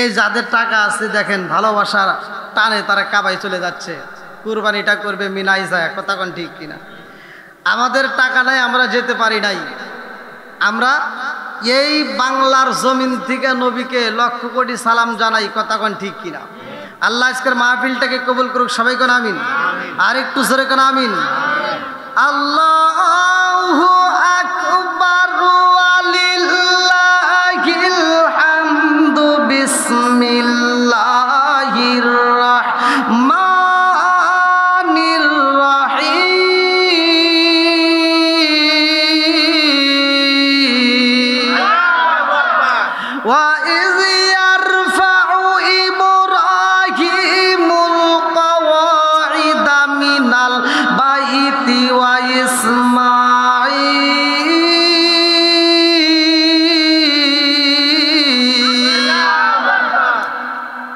এই যাদের টাকা আছে দেখেন ভালোবাসার টানে তারা কাবায় চলে যাচ্ছে, কুরবানিটা করবে মিনাই যায়, কথা কোন ঠিক কিনা? আমাদের টাকা নাই, আমরা যেতে পারি নাই। আমরা এই বাংলার জমিন থেকে নবীকে লক্ষ কোটি সালাম জানাই, কথা কোন ঠিক কিনা? আল্লাহ আজকের মাহফিলটাকে কবুল করুক, সবাই কোন আমিন। আর একটু জোরে কোন আমিন। আল্লাহু আকবার ওয়ালিল্লাহিল হামদু বিসমিল্লাহির রাহমানির রাহিম। ওয়া ইয ইয়ারফাউ ইব্রাহিমুল কওয়াইদা মিনাল বাইতি ওয়া ইসমাঈল।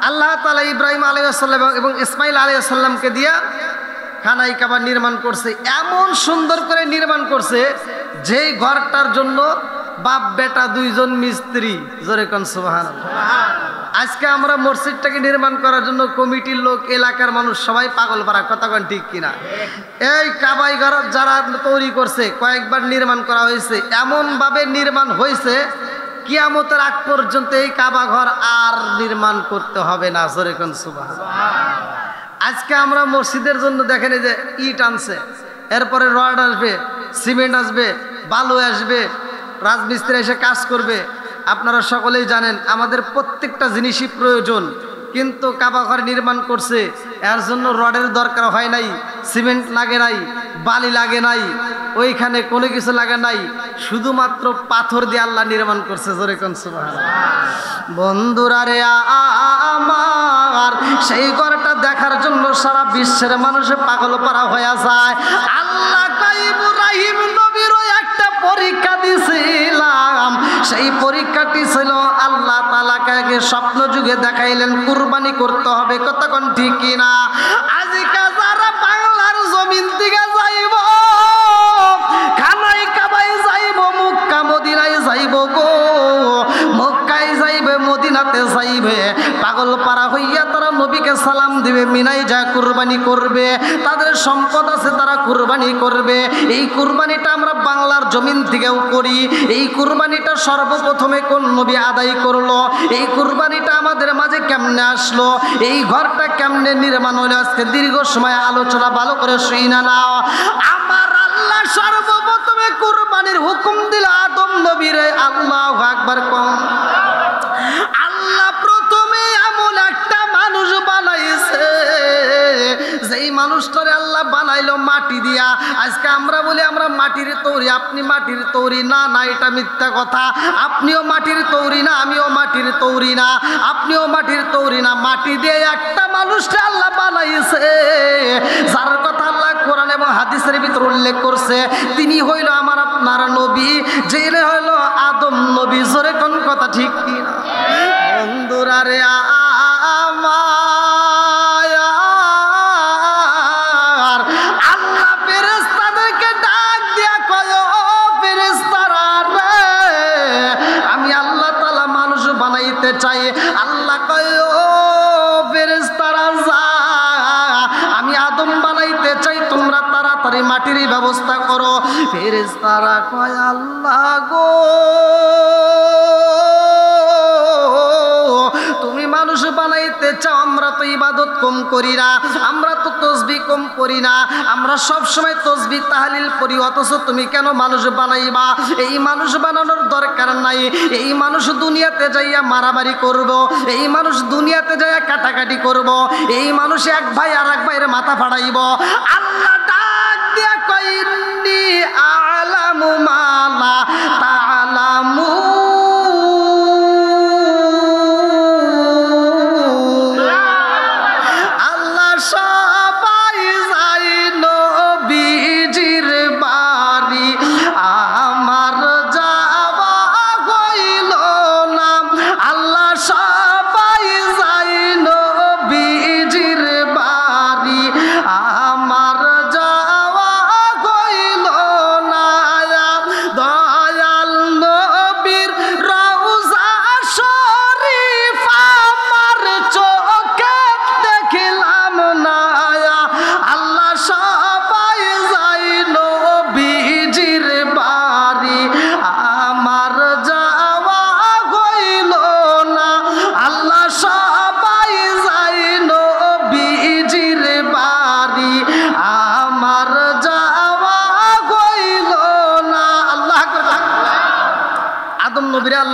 আল্লাহ তাআলা ইব্রাহিম আলাইহিস সালাম এবং ইসমাঈল আলাইহিস সালামকে দিয়া খানায় কাবা নির্মাণ করছে। এমন সুন্দর করে নির্মাণ করছে যেই ঘরটার জন্য বাপ বেটা দুইজন মিস্ত্রি, জোরে কোন সুবহানাল্লাহ। আজকে আমরা মসজিদটাকে নির্মাণ করার জন্য কমিটির লোক, এলাকার মানুষ সবাই পাগল পারা, কথা কোন ঠিক কিনা? এই কাবাই ঘর যারা তৈরি করছে কয়েকবার নির্মাণ করা হয়েছে, এমন ভাবে নির্মাণ হয়েছে কিয়ামতের আগ পর্যন্ত এই কাবা ঘর আর নির্মাণ করতে হবে না, জোরে কোন সুবহানাল্লাহ। আজকে আমরা মসজিদের জন্য দেখেন এই যে ইট আনছে, এরপরে রড আসবে, সিমেন্ট আসবে, বালু আসবে, রাজমিস্ত্রি এসে কাজ করবে। আপনারা সকলেই জানেন আমাদের প্রত্যেকটা জিনিসই প্রয়োজন, কিন্তু কাবা ঘর নির্মাণ করছে এর জন্য রডের দরকার হয় নাই, সিমেন্ট লাগে নাই, বালি লাগে নাই, ওইখানে কোনো কিছু লাগে নাই, শুধুমাত্র পাথর দিয়ে আল্লাহ নির্মাণ করছে, জোরে কোন সুবহানাল্লাহ। বন্ধুরা রে আমার, সেই ঘরটা দেখার জন্য সারা বিশ্বের মানুষ পাগল পারা হয়ে যায়। আল্লাহ ইব্রাহিম নবীরও একটা পরীক্ষা দিয়েছিলাম, সেই পরীক্ষাটি ছিল আল্লাহ তাআলাকে স্বপ্ন যুগে দেখাইলেন কুরবানি করতে হবে, কথা কোন ঠিক কিনা? আজকে যারা বাংলার জমিন থেকে যাইব, খানায় কাবায় যাইব, মক্কা মদিনায় যাইব গো, মক্কায় যাইবে, মদিনাতে যাইবে, পাগল পারা হইয়া তারা নবীকে সালাম দিবে, মিনাই যা কুরবানি করবে, তাদের সম্পদ আছে তারা কুরবানি করবে। এই কুরবানিটা আমরা বাংলার জমিন থেকেও করি। এই কুরবানিটা সর্বপ্রথমে কোন নবী আদায় করলো? এই কুরবানিটা আমাদের মাঝে কেমনে আসলো? এই ঘরটা কেমনে নির্মাণ হলো? আজকে দীর্ঘ সময় আলোচনা ভালো করে শুইনা নাও। আমার আল্লাহ সর্বপ্রথমে কুরবানির হুকুম দিল আদম নবীরে, আল্লাহু আকবার কম। আল্লাহ প্রথমে এমন একটা মানুষ বানাইছে, যেই মানুষটারে আল্লাহ বানাইলো মাটি দিয়া। আজকে আমরা বলি আমরা মাটির তৈরি, আপনি মাটির তৈরি না, না এটা মিথ্যা কথা। আপনিও মাটির তৈরি না, আমিও মাটির তৈরি না, আপনিও মাটির তৈরি না। মাটি দিয়ে একটা মানুষটা আল্লাহ বানাইছে, যার কথা আল্লাহ কোরআন এবং হাদিসের ভিতর উল্লেখ করছে, তিনি হইল আমার আপনার নবী, যিনি হইল আদম নবী, জোরে কোন কথা ঠিক কিনা? বন্ধুরা রে আমার, আল্লাহ ফেরেশতাদেরকে ডাক দিয়া কয়, ও ফেরেশতারা রে, আমি আল্লাহ তাআলা মানুষ বানাইতে চাই। আল্লাহ কয়, ও ফেরেশতারা যা, আমি আদম বানাইতে চাই, তোমরা তাড়াতাড়ি মাটির ব্যবস্থা করো। ফেরেশতারা কয়, আল্লাহ গো, তুমি মানুষ বানাইতে চাও, আমরা তো ইবাদত কম করি না, আমরা তো তাসবিহ কম পড়ি না, আমরা সব সময় তাসবিহ তাহলিল পড়ি, অথচ তুমি কেন মানুষ বানাইবা? এই মানুষ বানানোর দরকার নাই। এই মানুষ দুনিয়াতে যাইয়া মারামারি করব, এই মানুষ দুনিয়াতে যাইয়া কাটাকাটি করব, এই মানুষ এক ভাই আর এক ভাইয়ের মাথা ফাড়াইব। আল্লাহ ডাক দিয়া কয়, ইন্নী আ'লামু মা লা তা'লামুন। আমার যাওয়া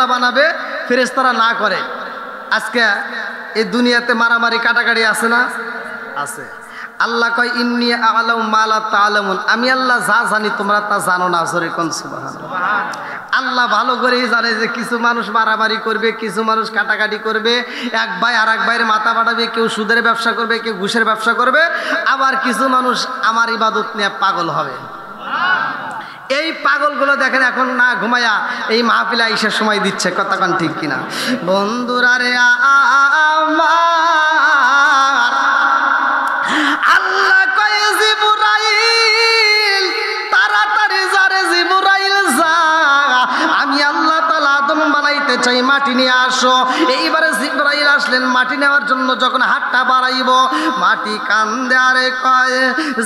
আল্লাহ বানাবে, ফেরেশতারা না করে। আজকে এই দুনিয়াতে মারামারি কাটাকাটি আছে না? আছে। আল্লাহ কয় ইন্নী আ'লামু মা লা তা'লামুন, আমি আল্লাহ যা জানি তোমরা তা জানো না। জোরে কোন সুবহানাল্লাহ। আল্লাহ ভালো করেই জানে যে কিছু মানুষ মারামারি করবে, কিছু মানুষ কাটাকাটি করবে, এক ভাই আর এক ভাইয়ের মাথা ফাটাবে, কেউ সুদের ব্যবসা করবে, কেউ ঘুষের ব্যবসা করবে, আবার কিছু মানুষ আমার ইবাদত নিয়ে পাগল হবে। এই পাগলগুলো দেখেন এখন না ঘুমায়া এই মাহফিলে আইসার সময় দিচ্ছে, কথা কোন ঠিক কিনা? বন্ধুরা রে আমার, আল্লাহ কয় জিবরাইল, তাড়াতাড়ি যারে জিবরাইল যা, আমি আল্লাহ তাআলা আদম বানাইতে চাই, মাটি নিয়ে আসো। এইবারে জিবরাইল আসলেন মাটি নেওয়ার জন্য, যখন হাতটা বাড়াইব মাটি কান্দে আরে কয়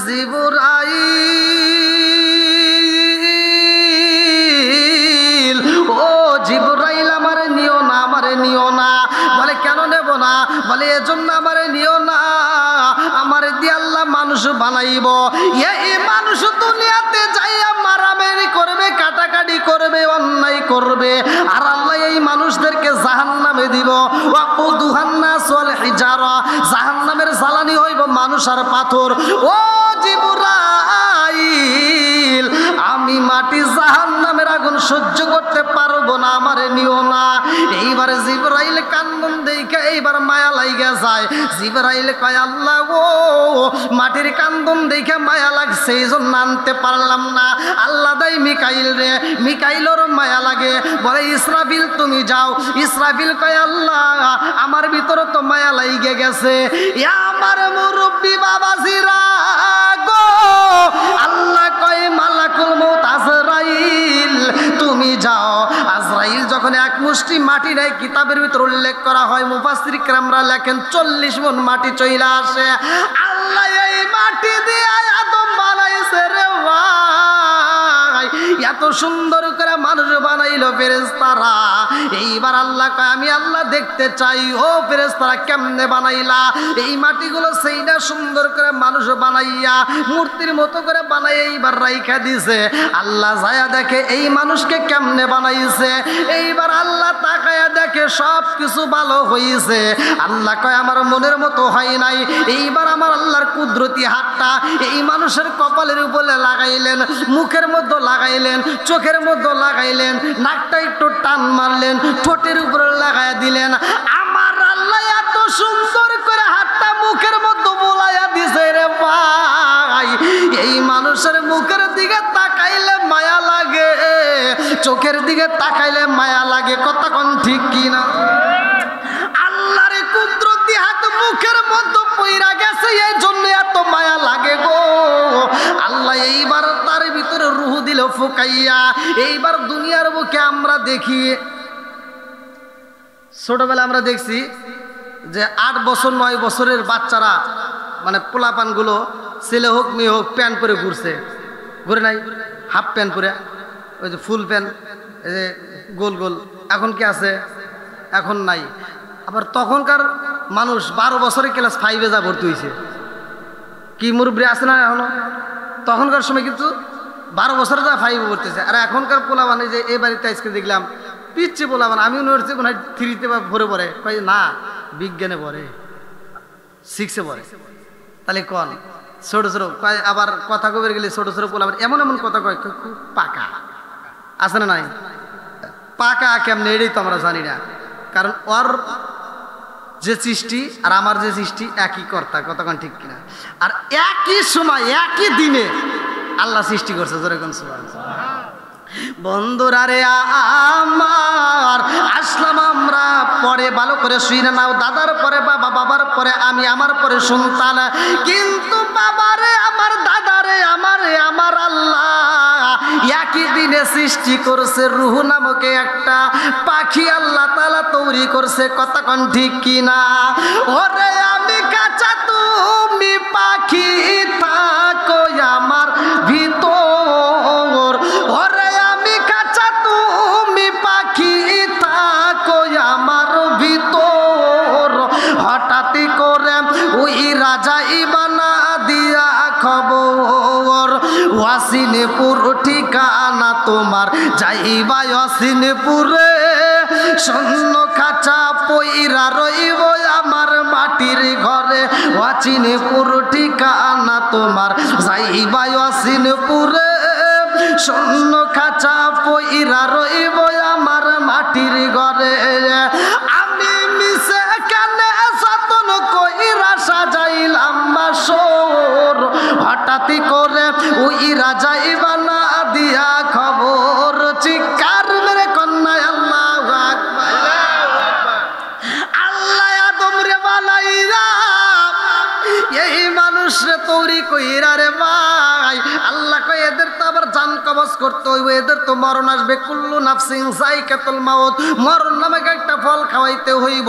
জিবরাইল, ও জিবরাইল আমারে নিও না, আমারে নিও না। বলে কেন নেব না? বলে এজন্য আমারে নিও না, আমারে দিয়ে আল্লাহ মানুষ বানাইব। এই মানুষ দুনিয়াতে যাইয়া মারামারি করবে, কাটাকাটি করবে, অন্যায় করবে, আর আল্লাহ এই মানুষদেরকে জাহান্নামে দিব। ওয়াকুদুহান নাস ওয়াল হিজারা, জাহান্নামের জ্বালানি হইব মানুষ আর পাথর। ও জিবরাইল, আমি মাটি জাহান্নামের আগুন সহ্য করতে পারবো না, আমারে নিও না। এইবারে জিবরাইল কান্দন দেখে এইবার মায়া লাইগা যায়। জিবরাইল কয় আল্লাহ ও, মাটির কান্দন দেখে মায়া লাগছে, এই জন্য আনতে পারলাম না। আল্লাহ দেয় মিকাইল রে, মিকাইলের মায়া লাগে, বলে ইসরাফিল তুমি যাও। ইসরাফিল কয় আল্লাহ আমার ভিতরে তো মায়া লাইগে গেছে। আমার মুরব্বী বাবাজিরা গো, আল্লাহ কয় মালাকুল মউত আজরাইল তুমি যাও। আজরাইল যখন এক মুষ্টি মাটি নেয়, কিতাবের ভিতর উল্লেখ করা হয়, মুফাসসির কিরামরা লেখেন 40 মণ মাটি চইলা আসে। আল্লাহ এই মাটি দিয়ে আদম বানাইছে রে ভাই, এত সুন্দর করে মানুষ বানাইলো ফেরেশতারা। এইবার আল্লাহ কয় আমি আল্লাহ দেখতে চাই, ও ফেরেশতারা কেমনে বানাইলা? এই মাটিগুলো সেইটা সুন্দর করে মানুষ বানাইয়া মূর্তির মতো করে বানাই এইবার রাইখা দিছে। আল্লাহ যায়া দেখে এই মানুষকে কেমনে বানাইছে। এইবার আল্লাহ তাকায়া দেখে সব কিছু ভালো হইছে। আল্লাহ কয় আমার মনের মতো হয় নাই। এইবার আমার আল্লাহর কুদরতি হাতটা এই মানুষের কপালের উপরে লাগাইলেন, মুখের মধ্যে লাগাইলেন, চোখের মধ্যে লাগাইলেন, নাকটা একটু টান মারলেন, ঠোঁটের উপরে লাগাইয়া দিলেন। আমার আল্লাহ এত সুন্দর করে হাতটা মুখের মধ্যে বোলাইয়া দিছে রে ভাই, এই মানুষের মুখের দিকে তাকাইলে মায়া লাগে, চোখের দিকে তাকাইলে মায়া লাগে, কথা কোন ঠিক কিনা? আল্লাহর কুদরতি হাত মুখের মধ্যে পইরা গেছে, এই জন্য এত মায়া লাগে গো। আল্লাহ এইবার তার ভিতরে রূহ দিল ফুকাইয়া। এইবার দুনিয়ার বুকে আমরা দেখি, ছোটবেলা আমরা দেখছি যে 8 বছর 9 বছরের বাচ্চারা, মানে পোলাপানগুলো, ছেলে হোক মেয়ে হোক, প্যান্ট পরে ঘুরছে, ঘুরে নাই? হাফ প্যান্ট পরে, ওই যে ফুল প্যান্ট, এই যে গোল গোল, এখন কি আছে? এখন নাই। আবার তখনকার মানুষ 12 বছরে ক্লাস 5-এ যা ভর্তি হয়েছে, কি মুরব্বী আছে না এখনো? তখনকার সময় কিন্তু 12 বছরে যা 5-এ ভর্তিছে। আর এখনকার পোলাপান, যে এই বাড়িতে আজকে দেখলাম পিচ্ছে পোলাপান, আমি মনে হচ্ছে মনে হয় 3-তে বা 4-এ পড়ে, কয় না বিজ্ঞানে পড়ে, 6-এ পড়ে। তাহলে কন ছোট ছোট কয়, আবার কথা কবে গেলে ছোট ছোট পোলাপান এমন এমন কথা কয়, খুব পাকা আছে না নাই? পাকা কেমনে এটাই তো আমরা জানি না, কারণ ওর যে সৃষ্টি আর আমার যে সৃষ্টি একই কর্তা, কতক্ষণ ঠিক কিনা? আর একই সময় একই দিনে আল্লাহ সৃষ্টি করছে, জোরে কোন সুবহানাল্লাহ। বন্ধুরা রে আমার, আসলাম আমরা, পরে ভালো করে শুই না নাও, দাদার পরে বাবা, বাবার পরে আমি, আমার পরে সন্তান। কিন্তু বাবারে আমার, দাদারে আমার আল্লাহ একই দিনে সৃষ্টি করছে, রূহ নামক একটা পাখি আল্লাহ তাআলা তৈরি করছে, কতক্ষণ ঠিক কিনা? ওরে আমি কাঁচা, তুমি পাখি, থাকো আমার ভিতর। ওরে আমি কাঁচা, তুমি পাখি, থাকো আমার ভিতর। হঠাৎ করে ওই রাজা ইবানা দিয়া খবর, ওয়াসিনপুর ঠিকানা তোমার, যাইবা ওয়াসিনপুরে শূন্য খাঁচা পইরা রইব আমার মাটির ঘরে ওয়াচিনপুর ঠিকানা তোমার যাইবা ওয়াচিনপুরে শূন্য খাঁচা পইরা রইব আমার মাটির ঘরে আমি মিশে কানে যতন কইরা সাজাইলাম বাসর হঠাৎই করে উইরা যাইবা না দিয়া খবর চিৎকার মেরে কন্যায় আল্লাহু আকবার আল্লাহ আদম রে বানাইরা এই মানুষরে তৈরি কইরা রে ভাই আল্লাহ কই এদের তো আবার জান কবজ করতে হইব এদের তো মরণ আসবে কুল্লু নাফসিন যায়কাতুল মাউত মরণ নামে একটা ফল খাওয়াইতে হইব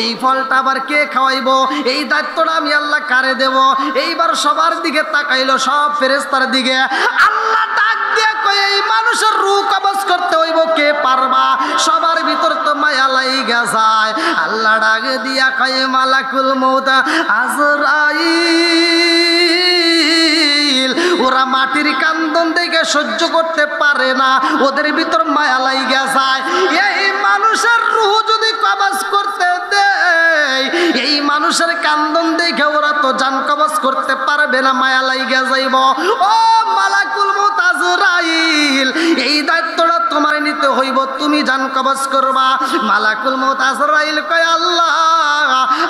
এই ফলটা আবার কে খাওয়াইব এই দায়িত্বটা আমি আল্লাহ কারে দেব এইবার সবার দিকে তাকাইলো সব ফেরেশতার দিকে আল্লাহ ডাক দিয়ে কই এই মানুষের রূহ কবজ করতে হইব কে পারবা সবার ভিতর তো মায়া লাইগা যায় আল্লাহ ডাক দিয়া কই মালাকুল মউত আজরাইল ওরা মাটির কান্দন দেখে সহ্য করতে পারে না ওদের ভিতর মায়া লাইগা যায় এই মানুষের রূহ যদি কবজ করতে দেয় এই মানুষের কান্দন দেখে ওরা তো জান কবজ করতে পারবে না মায়া লাইগা যাইব ও মালাকুল মউত আজরাইল এই দায়িত্বটা তোমার নিতে হইব তুমি জান কবজ করবা মালাকুল মউত আজরাইল কয় আল্লাহ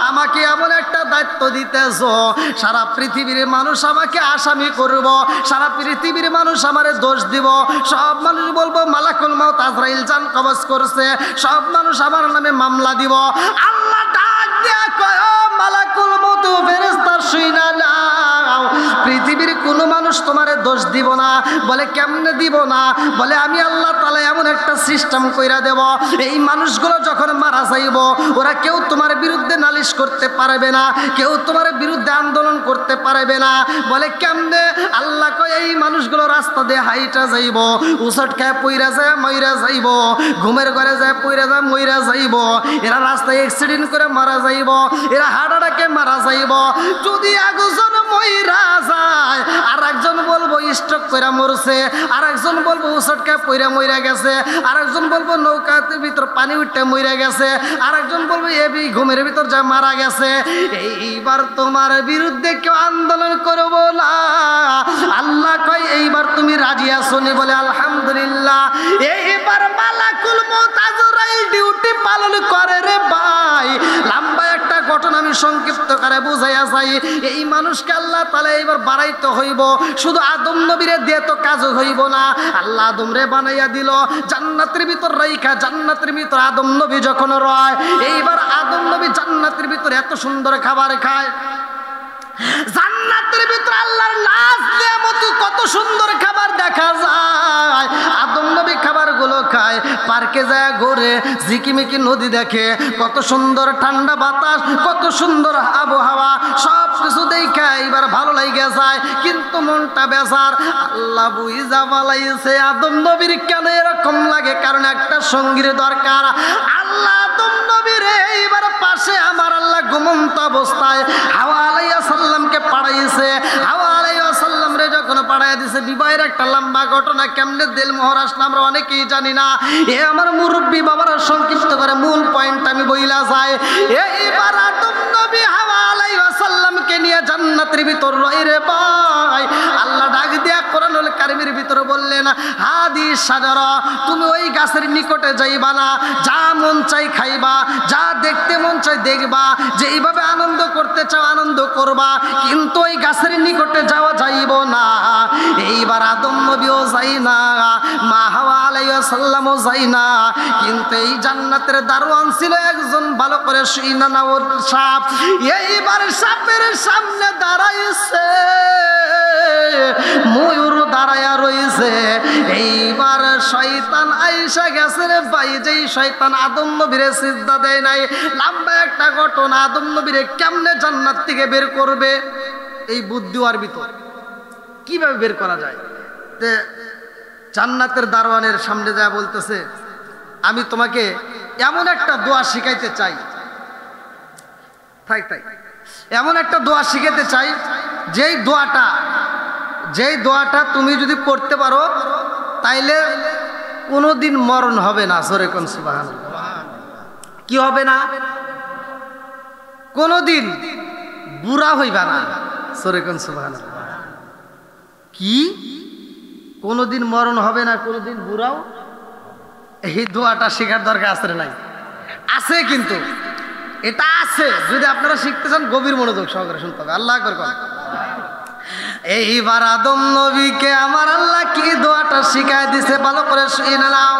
আমাকে এমন একটা দায়িত্ব দিতেছো সারা পৃথিবীর মানুষ আমাকে আসামি করব সারা পৃথিবীর মানুষ আমারে দোষ দিব সব মানুষ বলবো মালাকুল মউত আজরাইল জান কবজ করছে সব মানুষ আমার নামে মামলা দিব আল্লাহ ডাক দিয়া কয় ও মালাকুল মউত ফেরেশতা শুইনা নাও পৃথিবীর কোনো মানুষ তোমারে দোষ দিব না বলে কেমনে দিব না বলে আমি আল্লাহ তাআলা এমন একটা সিস্টেম কইরা দেব এই মানুষগুলো যখন মারা যাইব ওরা কেউ তোমার বিরুদ্ধে নালিশ করতে পারবে না কেউ তোমার বিরুদ্ধে আন্দোলন করতে পারবে না বলে কেমনে আল্লাহ কয় এই মানুষগুলো রাস্তা দিয়ে হাইটা যাইব উসট খায় পইরা যায় মইরা যাইব ঘুমের ঘরে যায় পইরা যায় মইরা যাইব এরা রাস্তায় অ্যাক্সিডেন্ট করে মারা যাইব এরা হার্ট অ্যাটাকে মারা যাইব যদি একজন মইরা যায় আর একজন বলবো স্ট্রোক করে মরছে আর একজন বলবো উসট খায় পইরা মইরা গেছে আর একজন বলবো নৌকাতে ভিতর পানি উঠে মইরা গেছে আর একজন বলবো এবি ঘুমের ভিতর যা মারা গেছে এইবার তোমার বিরুদ্ধে কেউ আন্দোলন করবো না আল্লাহ কয় এইবার তুমি রাজি আছো নি বলে আলহামদুলিল্লাহ এইবার মালাকুল মউত আজরাইল ডিউটি পালন করে রে ভাই লম্বা একটা ঘটনা আমি সংক্ষিপ্ত করে বুঝাইয়া যাই এই মানুষকে আল্লাহ তাআলা এইবার বাড়াইতে হইব শুধু আদম নবীরে দিয়ে তো কাজ হইব না আল্লাহ আদম রে বানাইয়া দিল জান্নাতের ভিতর রাইখা জান্নাতের ভিতর আদম নবী যখন রয় এইবার আদম নবী জান্নাতের ভিতর এত সুন্দর খাবার খায় জান্নাতের ভিতর আল্লাহর নাজ নিয়ামত কত সুন্দর খাবার দেখা যায় আদম নবী খাবারগুলো খায় পার্কে যায় ঘুরে ঝিকিমিকি নদী দেখে কত সুন্দর ঠান্ডা বাতাস কত সুন্দর আবহাওয়া সব কিছু দেখে এবার ভালো লাগে যায় কিন্তু মনটা বেজার আল্লাহ বুইজা বালাইছে আদম নবীর কেন এরকম লাগে কারণ একটা সঙ্গীর দরকার আল্লাহ আদম নবীর এইবার পাশে আমার আল্লাহ ঘুমন্ত অবস্থায় হাওয়া আলাইহিস সালামকে পাঠাইছে হাওয়া আলাইহিস সালাম রে যখন পাঠাইয়া দিছে বিবাহের একটা লম্বা ঘটনা কেমনে দিল মোহর আসলে আমরা অনেকেই জানি না এ আমার মুরব্বী বাবারা সংক্ষিপ্ত করে মূল পয়েন্ট আমি বইলা যায় এইবার আদম নবী হাওয়া আলাইহিস সালামকে নিয়ে জান্নাতের ভিতর রয় রে ভাই আল্লাহ ডাক দিয়া কোরআনুল কারীমের ভিতর বললেন হাদি শাজারা তুমি ওই গাছের নিকটে যাইবা না যা মন চাই খাইবা যা দেখতে মন চাই দেখবা যে এইভাবে আনন্দ করতে চাও আনন্দ করবা কিন্তু ওই গাছের নিকটে যাওয়া যাইব না এইবার আদম নবীও যাই না মা হাওয়া আলাইহিস সালামও যাই না কিন্তু এই জান্নাতের দারোয়ান ছিল একজন ভালো করে শুইনা না ওর সাপ এইবার সাপের সামনে দাঁড়াইছে ময়ূর দাঁড়ায়া রইছে এইবার শয়তান আইসা গেছে রে ভাই যেই শয়তান আদম নবীরে সিজদা দেয় নাই লম্বা একটা ঘটনা আদম নবীরে কেমনে জান্নাত থেকে বের করবে এই বুদ্ধি আর ভিতর কিভাবে বের করা যায় তে জান্নাতের দারোয়ানের সামনে যা বলতেছে আমি তোমাকে এমন একটা দোয়া শিখাইতে চাই তাই এমন একটা দোয়া শিখাতে চাই যেই দোয়াটা তুমি যদি পড়তে পারো তাইলে কোনোদিন মরণ হবে না। জোরে কোন সুবহানাল্লাহ। কি হবে না? কোনদিন বুড়া হইবা না। সরে কোন সুবহানাল্লাহ। কি কোনদিন মরণ হবে না, কোনদিন বুড়াও? এই দোয়াটা শেখার দরকার আছে নাই? আছে, কিন্তু এটা আছে। যদি আপনারা শিখতে চান গভীর মনোযোগ সহকারে শুনতে হবে। আল্লাহ আকবার কর। এইবার আদম নবীকে আমার আল্লাহ কি দোয়াটা শিখায় দিছে ভালো করে শুনে নাও।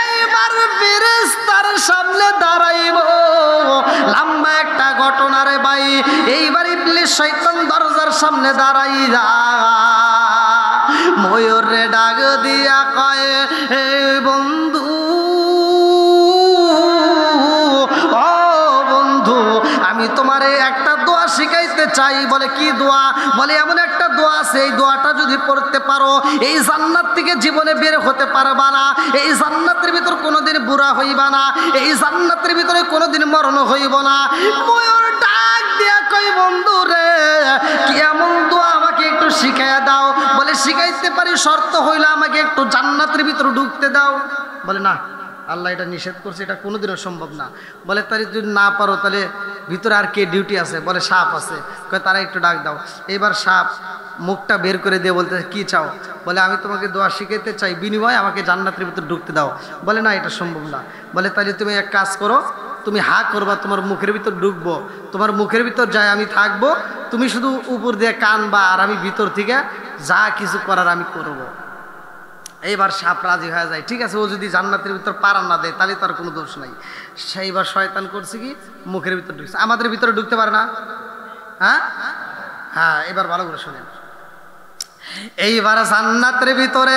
এইবার ফেরেশতার সামনে দাঁড়াইব, লম্বা একটা ঘটনা রে ভাই। এইবার ইবলিস শয়তান দরজার সামনে দাঁড়াইয়া ময়ূরে ডাক দিয়া কয়, হে বন্ধু, ও বন্ধু, আমি তোমারে একটা দোয়া শিখাইতে চাই। বলে কি দোয়া? বলে এমন একটা দোয়া আছে, এই দোয়াটা যদি পড়তে পারো এই জান্নাত থেকে জীবনে বের হতে পারবা না, এই জান্নাতের ভিতর কোনোদিন বুড়া হইবা না, এই জান্নাতের ভিতরে কোনোদিন মরণ হইব না। ময়ূর ডাক দিয়া কই, বন্ধু রে, কি এমন দোয়া আমাকে একটু শিখাইয়া দাও। বলে শিখাইতে পারি, শর্ত হইলে আমাকে একটু জান্নাতের ভিতরে ঢুকতে দাও। বলে না, আল্লাহ এটা নিষেধ করছে, এটা কোনোদিনও সম্ভব না। বলে তাহলে যদি না পারো তাহলে ভিতরে আর কে ডিউটি আছে? বলে সাপ আছে। কয় তারা একটু ডাক দাও। এবার সাপ মুখটা বের করে দিয়ে বলতে, কি চাও? বলে আমি তোমাকে দোয়া শিখাইতে চাই, বিনিময়ে আমাকে জান্নাতের ভিতরে ঢুকতে দাও। বলে না, এটা সম্ভব না। বলে তাহলে তুমি এক কাজ করো, তুমি হা করবা, তোমার মুখের ভিতর ঢুকবো, তোমার মুখের ভিতর যায় আমি থাকবো, তুমি শুধু উপর দিয়ে কানবা আর আমি ভিতর থেকে যা কিছু করার আমি করবো। এইবার সাপ রাজি হয়ে যায়। ঠিক আছে, ও যদি জান্নাতের ভিতর পারান না দেয় তাহলে তার কোনো দোষ নাই। সেইবার শয়তান করছে কি, মুখের ভিতর ঢুকছে। আমাদের ভিতরে ঢুকতে পারে না? হ্যাঁ হ্যাঁ, এবার ভালো করে শোনেন। এইবার জান্নাতের ভিতরে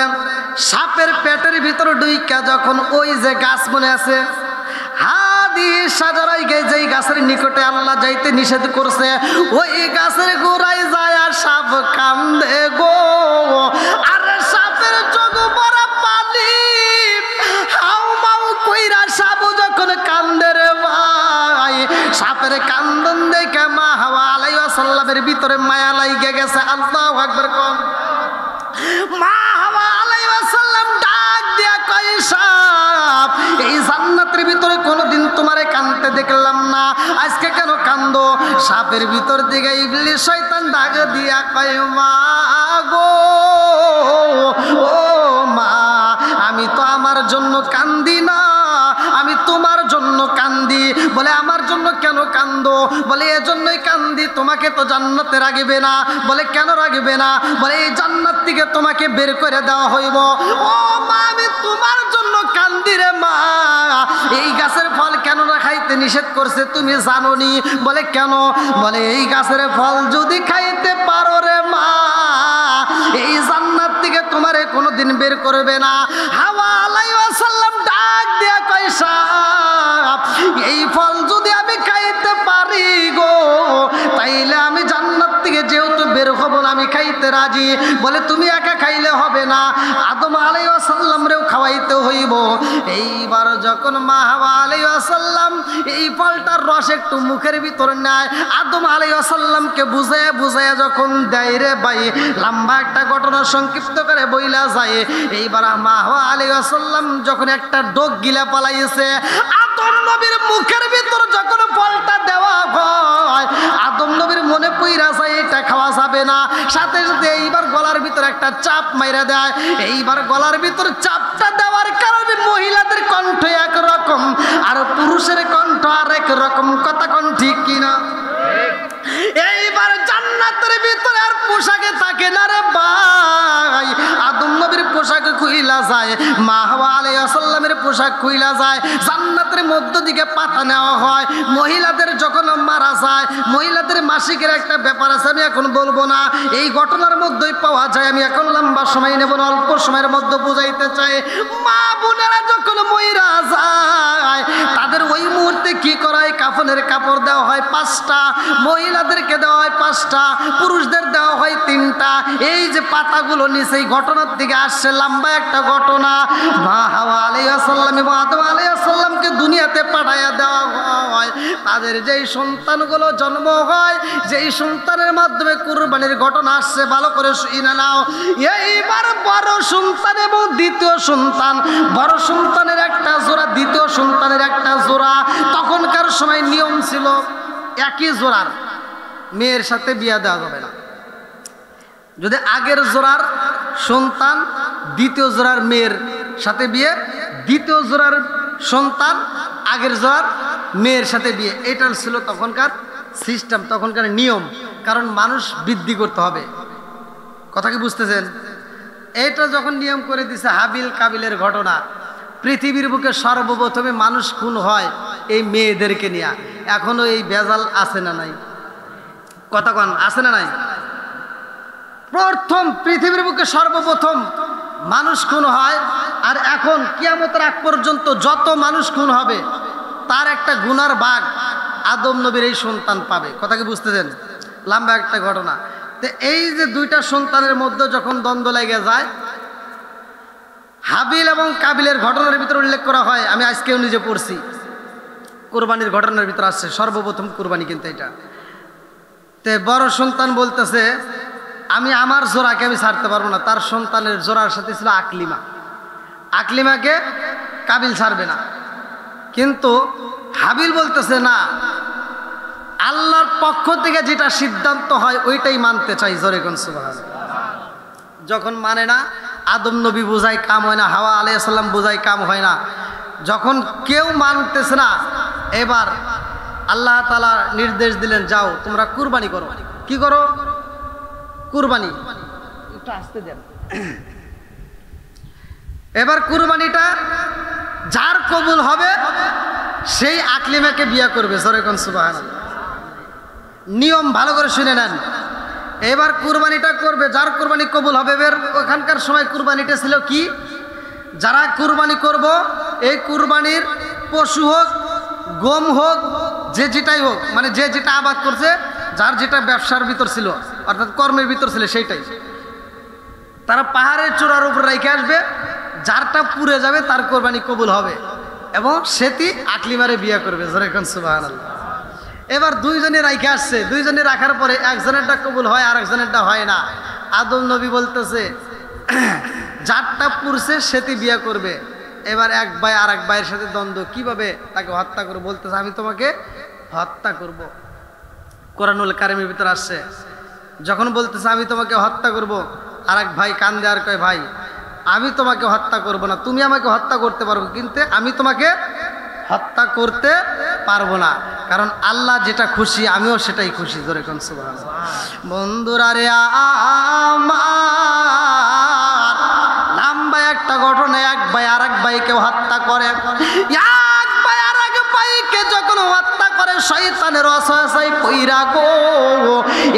সাপের পেটের ভিতরে ঢুইকা যখন ওই যে গাছ মনে আছে হাদি সাজারাই গে, যেই গাছের নিকটে আল্লাহ যাইতে নিষেধ করছে, ওই গাছের গোড়ায় যায় আর সাপ কান্দে গো। আর সাপের চোখ ভরা পানি, হাউ মাউ কইরা সাপ যখন কান্দে রে ভাই, সাপের কান্দন দেখে মা হাওয়া আলাইহিস সালামের ভিতরে মায়া লাইগে গেছে। আল্লাহু আকবার কোন। মা হাওয়া আলাইহিস সালাম ডাক দিয়া কয়, সাপ, এই জান্নাতের ভিতরে কোনোদিন তোমারে কাঁদতে দেখলাম না, আজকে কেন কান্দো? সাপের ভিতর দিকে ইবলিস শয়তান ডাক দিয়া কয়, মা গো, ও মা, আমি তো আমার জন্য কান্দি না, আমি তোমার জন্য কান্দি। বলে আমার জন্য কেন কান্দো? বলে এজন্যই কান্দি, তোমাকে তো জান্নাতে রাখবে না। বলে কেন রাখবে না? বলে এই জান্নাত থেকে তোমাকে বের করে দেওয়া হইব। ও মা, আমি তোমার জন্য কান্দি রে মা। এই গাছের ফল কেন না খাইতে নিষেধ করছে তুমি জানোনি? বলে কেন? বলে এই গাছের ফল যদি খাইতে পারো রে মা, এই জান্নাত থেকে তোমারে কোনোদিন বের করবে না। হাওয়া আলাইহিস সালাম ডাক দিয়া কয়, সাপ, এই ফল যদি আমি খাইতে পারি গো, তাইলে আমি জান্নাত থেকে যেহেতু বের হব না, আমি খাইতে রাজি। বলে তুমি একা খাইলে হবে না, আদম আলাইহিস সালাম রেও খাওয়াইতে হইব। এইবার যখন মা হাওয়া আলাইহিস সালাম এই ফলটার রস একটু মুখের ভিতরে নেয়, আদম আলাইহিস সালামকে বুঝায় বুঝায় যখন দেয় রে ভাই, লম্বা একটা ঘটনা সংক্ষিপ্ত করে বইলা যায়। এইবার মা হাওয়া আলাইহিস সালাম যখন একটা ডোক গিলা পালাইছে, আদম নবীর মুখের ভিতর যখন ফলটা দেওয়া হয়, আদম নবীর মনে পইরা যায় এটা খাওয়া যাবে না। সাথে সাথে এইবার গলার ভিতর একটা চাপ মাইরা দেয়। এইবার গলার ভিতর চাপটা দেওয়ার কারণে মহিলাদের কণ্ঠ একরকম আর পুরুষের কণ্ঠ আরেক রকম। কথা কোন ঠিক কিনা? এইবার জান্নাতের ভিতরে আর পোশাকে থাকে না রে ভাই, আদম নবীর পোশাক খুইলা যায়, মা হাওয়া আলাইহিস সালামের পোশাক খুইলা যায়। জান্নাতের মধ্য দিকে পাতা নেওয়া হয়। মহিলাদের যখন মারা যায়, মহিলাদের মাসিকের একটা ব্যাপার আছে, আমি এখন বলবো না, এই ঘটনার মধ্যেই পাওয়া যায়। আমি এখন লম্বা সময় নেব না, অল্প সময়ের মধ্যে বুঝাইতে চাই। মা বোনেরা যখন মইরা যায়, তাদের ওই মুহূর্তে কি করায়? কাফনের কাপড় দেওয়া হয় 5টা, মহিলাদেরকে দেওয়া হয় 5টা, পুরুষদের দেওয়া হয় 3টা। এই যে পাতাগুলো নিচে এই ঘটনার দিকে আসছে, লম্বা একটা ঘটনা। মা হাওয়া আলাইহিস সালাম এবং আদম আলাইহিস সালামকে দুনিয়াতে পাঠাইয়া দেওয়া হয়। তাদের যেই সন্তানগুলো জন্ম হয়, যেই সন্তানের মাধ্যমে কুরবানির ঘটনা আসছে, ভালো করে শুনে নাও। এইবার বড় সন্তান এবং দ্বিতীয় সন্তান, বড় সন্তানের একটা জোড়া দ্বিতীয় সন্তানের একটা জোড়া। তখনকার সময় নিয়ম ছিল একই জোড়ার মেয়ের সাথে বিয়ে দেওয়া যাবে না। যদি আগের জোড়ার সন্তান দ্বিতীয় জোড়ার মেয়ের সাথে বিয়ে, দ্বিতীয় জোড়ার সন্তান আগের জোড়ার মেয়ের সাথে বিয়ে, এটা ছিল তখনকার সিস্টেম, তখনকার নিয়ম। কারণ মানুষ বৃদ্ধি করতে হবে। কথা কি বুঝতেছেন? এটা যখন নিয়ম করে দিছে হাবিল কাবিলের ঘটনা, পৃথিবীর বুকে সর্বপ্রথমে মানুষ খুন হয় এই মেয়েদেরকে নিয়ে। এখনো এই ভেজাল আছে না নাই? কথা কন, আছে না নাই? প্রথম পৃথিবীর বুকে সর্বপ্রথম মানুষ খুন হয়। আর এখন কিয়ামতের আগ পর্যন্ত যত মানুষ খুন হবে তার একটা গুনার ভাগ আদম নবীর এই সন্তান পাবে। কথা কি বুঝতেছেন? লম্বা একটা ঘটনা। তো এই যে দুইটা সন্তানের মধ্যে যখন দ্বন্দ্ব লেগে যায়, হাবিল এবং কাবিলের ঘটনার ভিতরে উল্লেখ করা হয়, আমি আজকেও নিজে পড়ছি, কুরবানির ঘটনার ভিতরে আসছে সর্বপ্রথম কুরবানি কিন্তু এটা। তে বড় সন্তান বলতেছে আমি আমার জোড়াকে আমি ছাড়তে পারবো না। তার সন্তানের জোড়ার সাথে ছিল আকলিমা, আকলিমাকে কাবিল ছাড়বে না। কিন্তু হাবিল বলতেছে না, আল্লাহর পক্ষ থেকে যেটা সিদ্ধান্ত হয় ওইটাই মানতে চাই। জোরে কোন সুবহানাল্লাহ। যখন মানে না, আদম নবী বোঝাই কাম হয় না, হাওয়া আলাইহিস সালাম বোঝাই কাম হয় না, যখন কেউ মানতেছে না, এবার আল্লাহ তাআলা নির্দেশ দিলেন যাও তোমরা কুরবানি করো। কি করো? কুরবানি। একটু আসতে দেন। এবার কুরবানিটা যার কবুল হবে সেই আকলিমাকে বিয়ে করবে। জোরে কোন সুবহানাল্লাহ। নিয়ম ভালো করে শুনে নেন। এবার কুরবানিটা করবে যার কুরবানি কবুল হবে। এবার ওখানকার সময় কুরবানিটা ছিল কি, যারা কুরবানি করব এই কুরবানির পশু হোক, গম হোক, যে যেটাই হোক, মানে যে যেটা আবাদ করছে, যার যেটা ব্যবসার ভিতর ছিল অর্থাৎ কর্মের ভিতর ছিল সেইটাই তারা পাহাড়ের চূড়ার উপর রেখে আসবে। যারটা পুড়ে যাবে তার কোরবানি কবুল হবে এবং সেটি আকলিমারে বিয়ে করবে। জোরে কোন সুবহানাল্লাহ। এবার দুইজনে রাইখে আসছে, দুইজনে রাখার পরে একজনেরটা কবুল হয় আর একজনেরটা হয় না। আদম নবী বলতেছে যারটা পুড়ছে সেটি বিয়ে করবে। এবার এক ভাই আর এক ভাইয়ের সাথে দ্বন্দ্ব, কিভাবে তাকে হত্যা করবো। বলতেছে আমি তোমাকে হত্যা করব। কোরআনুল কারিমের ভিতরে আসছে, যখন বলতেছে আমি তোমাকে হত্যা করব, আর এক ভাই কান্দে আর কয় ভাই আমি তোমাকে হত্যা করব না, তুমি আমাকে হত্যা করতে পারবো কিন্তু আমি তোমাকে হত্যা করতে পারবো না, কারণ আল্লাহ যেটা খুশি আমিও সেটাই খুশি। জোরে কোন সুবহানাল্লাহ। বন্ধুরা রে আমার, লম্বা একটা ঘটনা, এক ভাই আর এক ভাইকে হত্যা করে। এক ভাই আর এক ভাইকে যখন হত্যা করে শয়তানের ওয়াসওয়াসায় পইরা গো,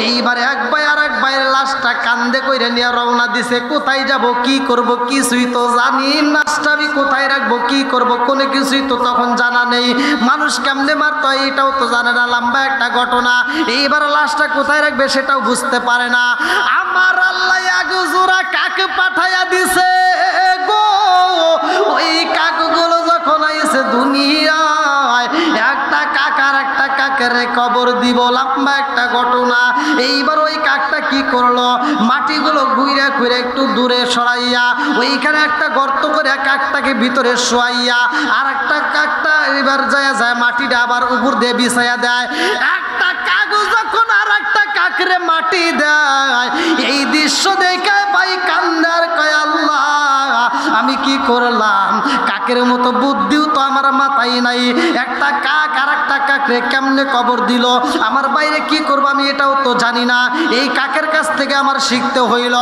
এইবার এক ভাই আর এক ভাইয়ের লাশটা কান্দে কইরা নিয়ে রওনা দিছে। কোথায় যাব, কি করব, কিছুই তো জানি না। লাশটা আমি কোথায় রাখবো, কি করব, কোনো কিছুই তো তখন জানা নেই। মানুষ কেমনে মারতো এটাও তো জানে না। লম্বা একটা ঘটনা। এইবার লাশটা কোথায় রাখবে সেটাও বুঝতে পারে না। আমার আল্লাহ এক জোড়া কাক পাঠাইয়া দিছে গো। ওই কাকগুলো যখন আইছে দুনিয়ায়, একটা কাক আর একটা কাকের কবর দিব। লম্বা একটা ঘটনা। এইবার ওই কাকটা কি করলো, মাটিগুলো ঘুরে ঘুরে একটু দূরে সরাইয়া ওইখানে একটা গর্ত করে কাকটাকে ভিতরে শোয়াইয়া আর একটা কাকটা এবার যায় মাটিটা আবার উপর দিয়ে বিছাইয়া দেয়। একটা কাক যখন আর একটা কাকরে মাটি দেয়, এই দৃশ্য দেখে ভাই কান্দার কয় আল্লাহ আমি কি করলাম, কাকের মতো বুদ্ধিও তো আমার মাথায় নাই। একটা কাক আর একটা কাকরে কেমনে কবর দিল, আমার বাইরে কি করবো আমি এটাও তো জানি না। এই কাকের কাছ থেকে আমার শিখতে হইল।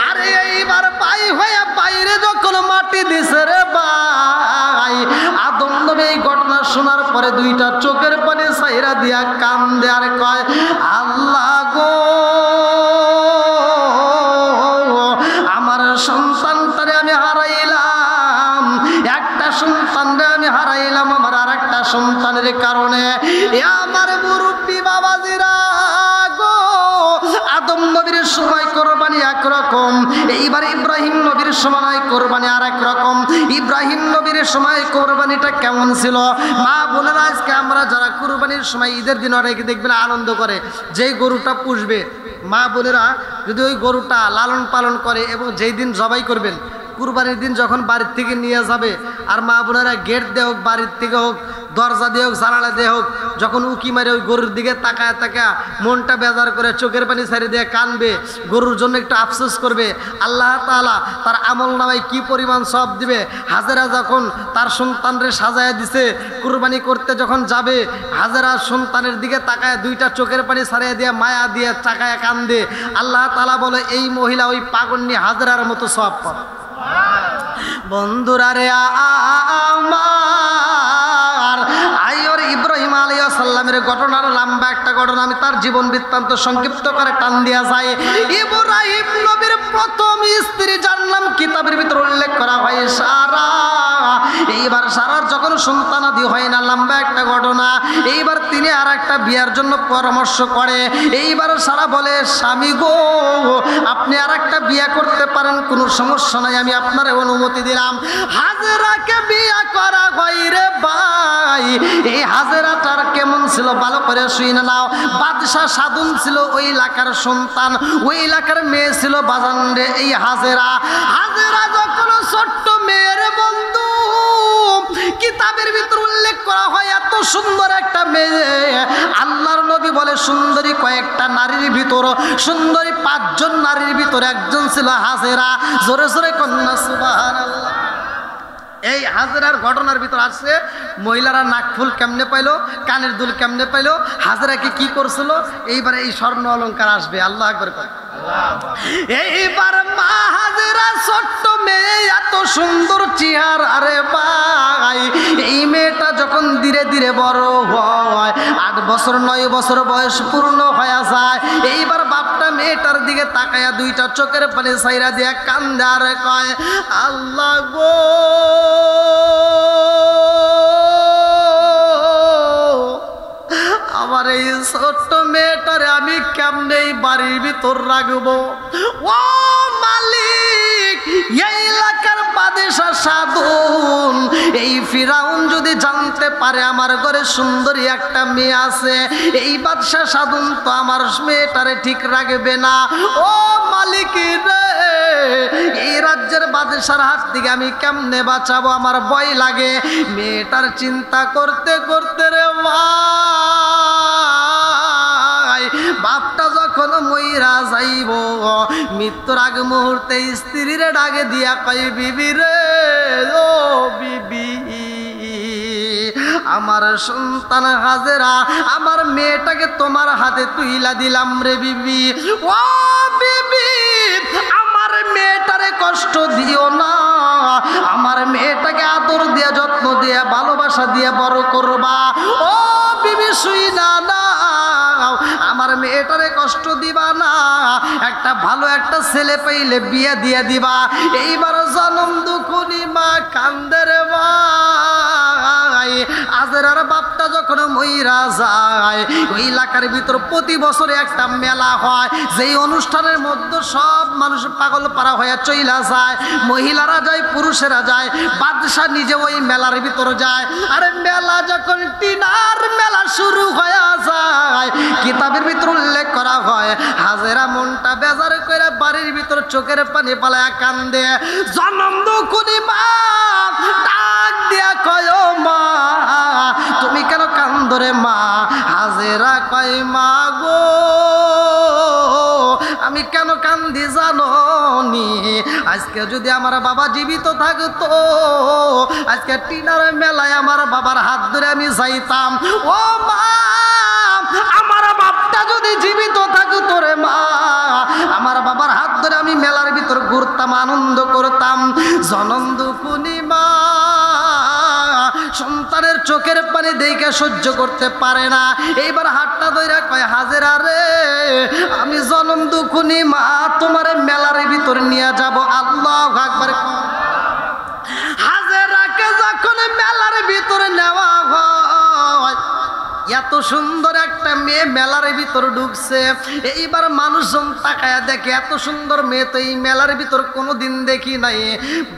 আরে এইবার ভাই হয়ে বাইরে যখন মাটি দিছে রে ভাই, আদম নবী এই ঘটনা শোনার পরে দুইটা চোখের পানি ছাইরা দিয়া কান্দে আর কয় আল্লাহ গো, আমার সন্তানটারে আমি হারাইলাম, একটা সন্তানরে আমি হারাইলাম আমার আর একটা সন্তানের কারণে। আমার মুরব্বী বাবাজিরা গো, আদম নবীর সময় কোরবানি একরকম, এইবার ইব্রাহিম নবীর সময় কোরবানি আর এক রকম। ইব্রাহিম নবীর সময় কোরবানিটা কেমন ছিল, মা বোনেরা আজকে আমরা যারা কোরবানির সময় ঈদের দিন অনেকে দেখবেন আনন্দ করে, যেই গরুটা পুষবে মা বোনেরা যদি ওই গরুটা লালন পালন করে এবং যেই দিন জবাই করবেন কুরবানির দিন যখন বাড়ির থেকে নিয়ে যাবে, আর মা বোনেরা গেট দিয়ে হোক, বাড়ির থেকে হোক, দরজা দিয়ে হোক, জানালা দিয়ে হোক, যখন উকি মারে ওই গরুর দিকে তাকায় তাকায় মনটা বেজার করে চোখের পানি ছাড়ি দিয়ে কানবে, গরুর জন্য একটু আফসোস করবে। আল্লাহ তাআলা তার আমল নামায় কি পরিমাণ সব দিবে। হাজেরা যখন তার সন্তানরে সাজায় দিছে, কুরবানি করতে যখন যাবে, হাজেরা সন্তানের দিকে তাকায় দুইটা চোখের পানি ছাড়িয়ে দিয়ে মায়া দিয়ে তাকায় কান্দে। আল্লাহ তাআলা বলে এই মহিলা ওই পাগন্নি হাজেরার মতো সওয়াব পাবে। বন্ধুরা রে আমার, আইয়র ইব্রাহিম আলাইহিস সালামের ঘটনার লম্বা একটা ঘটনা, আমি তার জীবন বৃত্তান্ত সংক্ষিপ্ত করে টান দিয়া যাই। ইব্রাহিম নবীর প্রথম স্ত্রী, যার নাম কিতাবের ভিতরে উল্লেখ করা হয় সারা। এইবার সারার যখন সন্তানাদি হয় না, লম্বা একটা ঘটনা। এইবার তিনি আর একটা বিয়ার জন্য পরামর্শ করে। এইবার সারা বলে, স্বামী গো, আপনি আর একটা বিয়া করতে পারেন, কোনো সমস্যা নাই, আমি আপনার অনুমতি দিলাম। হাজেরাকে বিয়া করা হয় রে ভাই। এই হাজেরাটার কেমন ছিল ভালো করে শুনে নাও। বাদশা সাধুন ছিল ওই এলাকার সন্তান, ওই এলাকার মেয়ে ছিল বাজান রে এই হাজেরা। হাজেরা যখন ছোট্ট মেয়ের বন্ধু, কিতাবের ভিতর উল্লেখ করা হয় এত সুন্দর একটা মেয়ে। আল্লাহর নবী বলে সুন্দরী কয়েকটা নারীর ভিতর, সুন্দরী 5 জন নারীর ভিতর একজন ছিল হাজেরা। জোরে জোরে কন্যা সুবহানাল্লাহ। এই হাজেরার ঘটনার ভিতর আসছে মহিলারা নাকফুল কেমনে পাইলো, কানের দুল কেমনে পাইলো, হাজেরাকে কি করছিল। এইবারে এই স্বর্ণ অলংকার আসবে। আল্লাহ আকবার। এইবার মা হাজেরা ছোট্ট মেয়ে, এত সুন্দর চেহারা, আরে ভাই। এই মেয়েটা যখন ধীরে ধীরে বড় হয়, 8 বছর 9 বছর বয়স পূর্ণ হয়ে যায়, এইবার বাপটা মেয়েটার দিকে তাকায়া দুইটা চোখের পানি ছাইরা দিয়ে কান্দে আর কয়, আল্লাহ গো, আমার এই ছোট্ট মেয়েটারে আমি কেমনে বাড়ির ভিতর রাখবো। ও মালিক, এই এলাকার বাদশা সাধুন, এই ফিরাউন যদি জানতে পারে আমার ঘরে সুন্দরী একটা মেয়ে আছে, এই বাদশা সাধুন তো আমার মেয়েটারে ঠিক রাখবে না। ও মালিক রে, এই রাজ্যের বাদশার হাত থেকে আমি কেমনে বাঁচাবো, আমার ভয় লাগে। মেয়েটার চিন্তা করতে করতে রে ভাই, বাপটা যখন মইরা যাইব, মৃত্যুর আগ মুহূর্তে স্ত্রীরে ডাকে দিয়া কই, বিবি রে, ও বিবি, আমার সন্তান হাজেরা, আমার মেয়েটাকে তোমার হাতে তুইলা দিলাম রে বিবি। ও বিবি, আমার মেয়েটারে কষ্ট দিও না, আমার মেয়েটাকে আদর দিয়ে, যত্ন দিয়ে, ভালোবাসা দিয়ে বড় করবা। ও বিবি, শুই না, আমার মেয়েটারে কষ্ট দিবা না, একটা ভালো একটা ছেলে পাইলে বিয়ে দিয়ে দিবা। এইবার জনম দুখুনি মা কান্দে রে ভাই। হাজেরার বাপটা যখন মইরা যায়, ওই এলাকার ভিতর প্রতি বছরে একটা মেলা হয়, যেই অনুষ্ঠানের মধ্যে সব মানুষ পাগল পারা হয়ে চইলা যায়, মহিলারা যায়, পুরুষেরা যায়, বাদশা নিজে ওই মেলার ভিতর যায়। আরে মেলা যখন টিনার মেলা শুরু হয়ে যায়, কিতাবের ভিতর উল্লেখ করা হয় হাজেরা মনটা বেজার করে বাড়ির ভিতর চোখের পানি পালায়া কান্দে। জনম দুখুনি মা ডাক দিয়া কয়, মা তুমি কেন কান্দো রে মা? হাজেরা কয়, মা গো, আমি কেন কান্দি জানো নি? আজকে যদি আমার বাবা জীবিত থাকতো, আজকে টিনার মেলায় আমার বাবার হাত ধরে আমি যাইতাম। ও মা, আমার বাপটা যদি জীবিত থাকতো রে মা, আমার বাবার হাত ধরে আমি মেলার ভিতর ঘুরতাম, আনন্দ করতাম। জনম দুখুনি মা সন্তানের চোখের পানি দেখে সহ্য করতে পারে না। এইবার হাতটা ধইরা কয়, হাজেরা রে, আমি জনম দুখুনি মা তোমার মেলার ভিতর নিয়ে যাব। আল্লাহু আকবার। হাজেরাকে যখন মেলার ভিতরে নেওয়া হয়, এত সুন্দর একটা মেয়ে মেলার ভিতর ঢুকছে। এইবার মানুষজন তাকায়া দেখে এত সুন্দর মেয়ে তো এই মেলার ভিতর কোনোদিন দেখি নাই।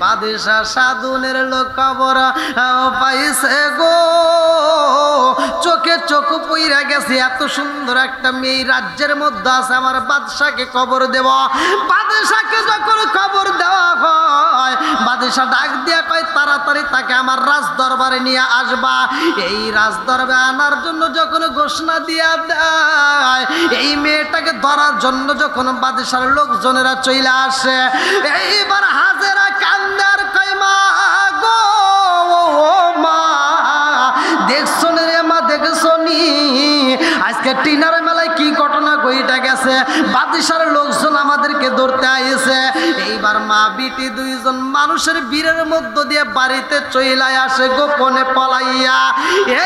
বাদশা সাধুনের লোক খবর পাইছে গো, চোখে চোখ পইরা গেছে। এত সুন্দর একটা মেয়ে রাজ্যের মধ্যে আছে, আমার বাদশাকে খবর দেব। বাদশাকে যখন খবর দেওয়া হয়, বাদশা ডাক দিয়া কয় তাড়াতাড়ি তাকে আমার রাজ দরবারে নিয়ে আসবা। এই রাজ দরবারে আনার জন্য যখন ঘোষণা দিয়া দেয়, এই মেয়েটাকে ধরার জন্য যখন বাদশার লোকজনেরা চলে আসে, এইবার হাজেরা কান্দার কয় মা গো মা, দেখছো রে মা, দেখছো নি আজকে টিনার মেলায় কি ঘটনা ঘটে গেছে? বাদশার লোকজন আমাদেরকে ধরতে আইছে। এইবার মা বিটি দুইজন মানুষের বীরের মধ্য দিয়ে বাড়িতে চলে আসে গোপনে পলাইয়া।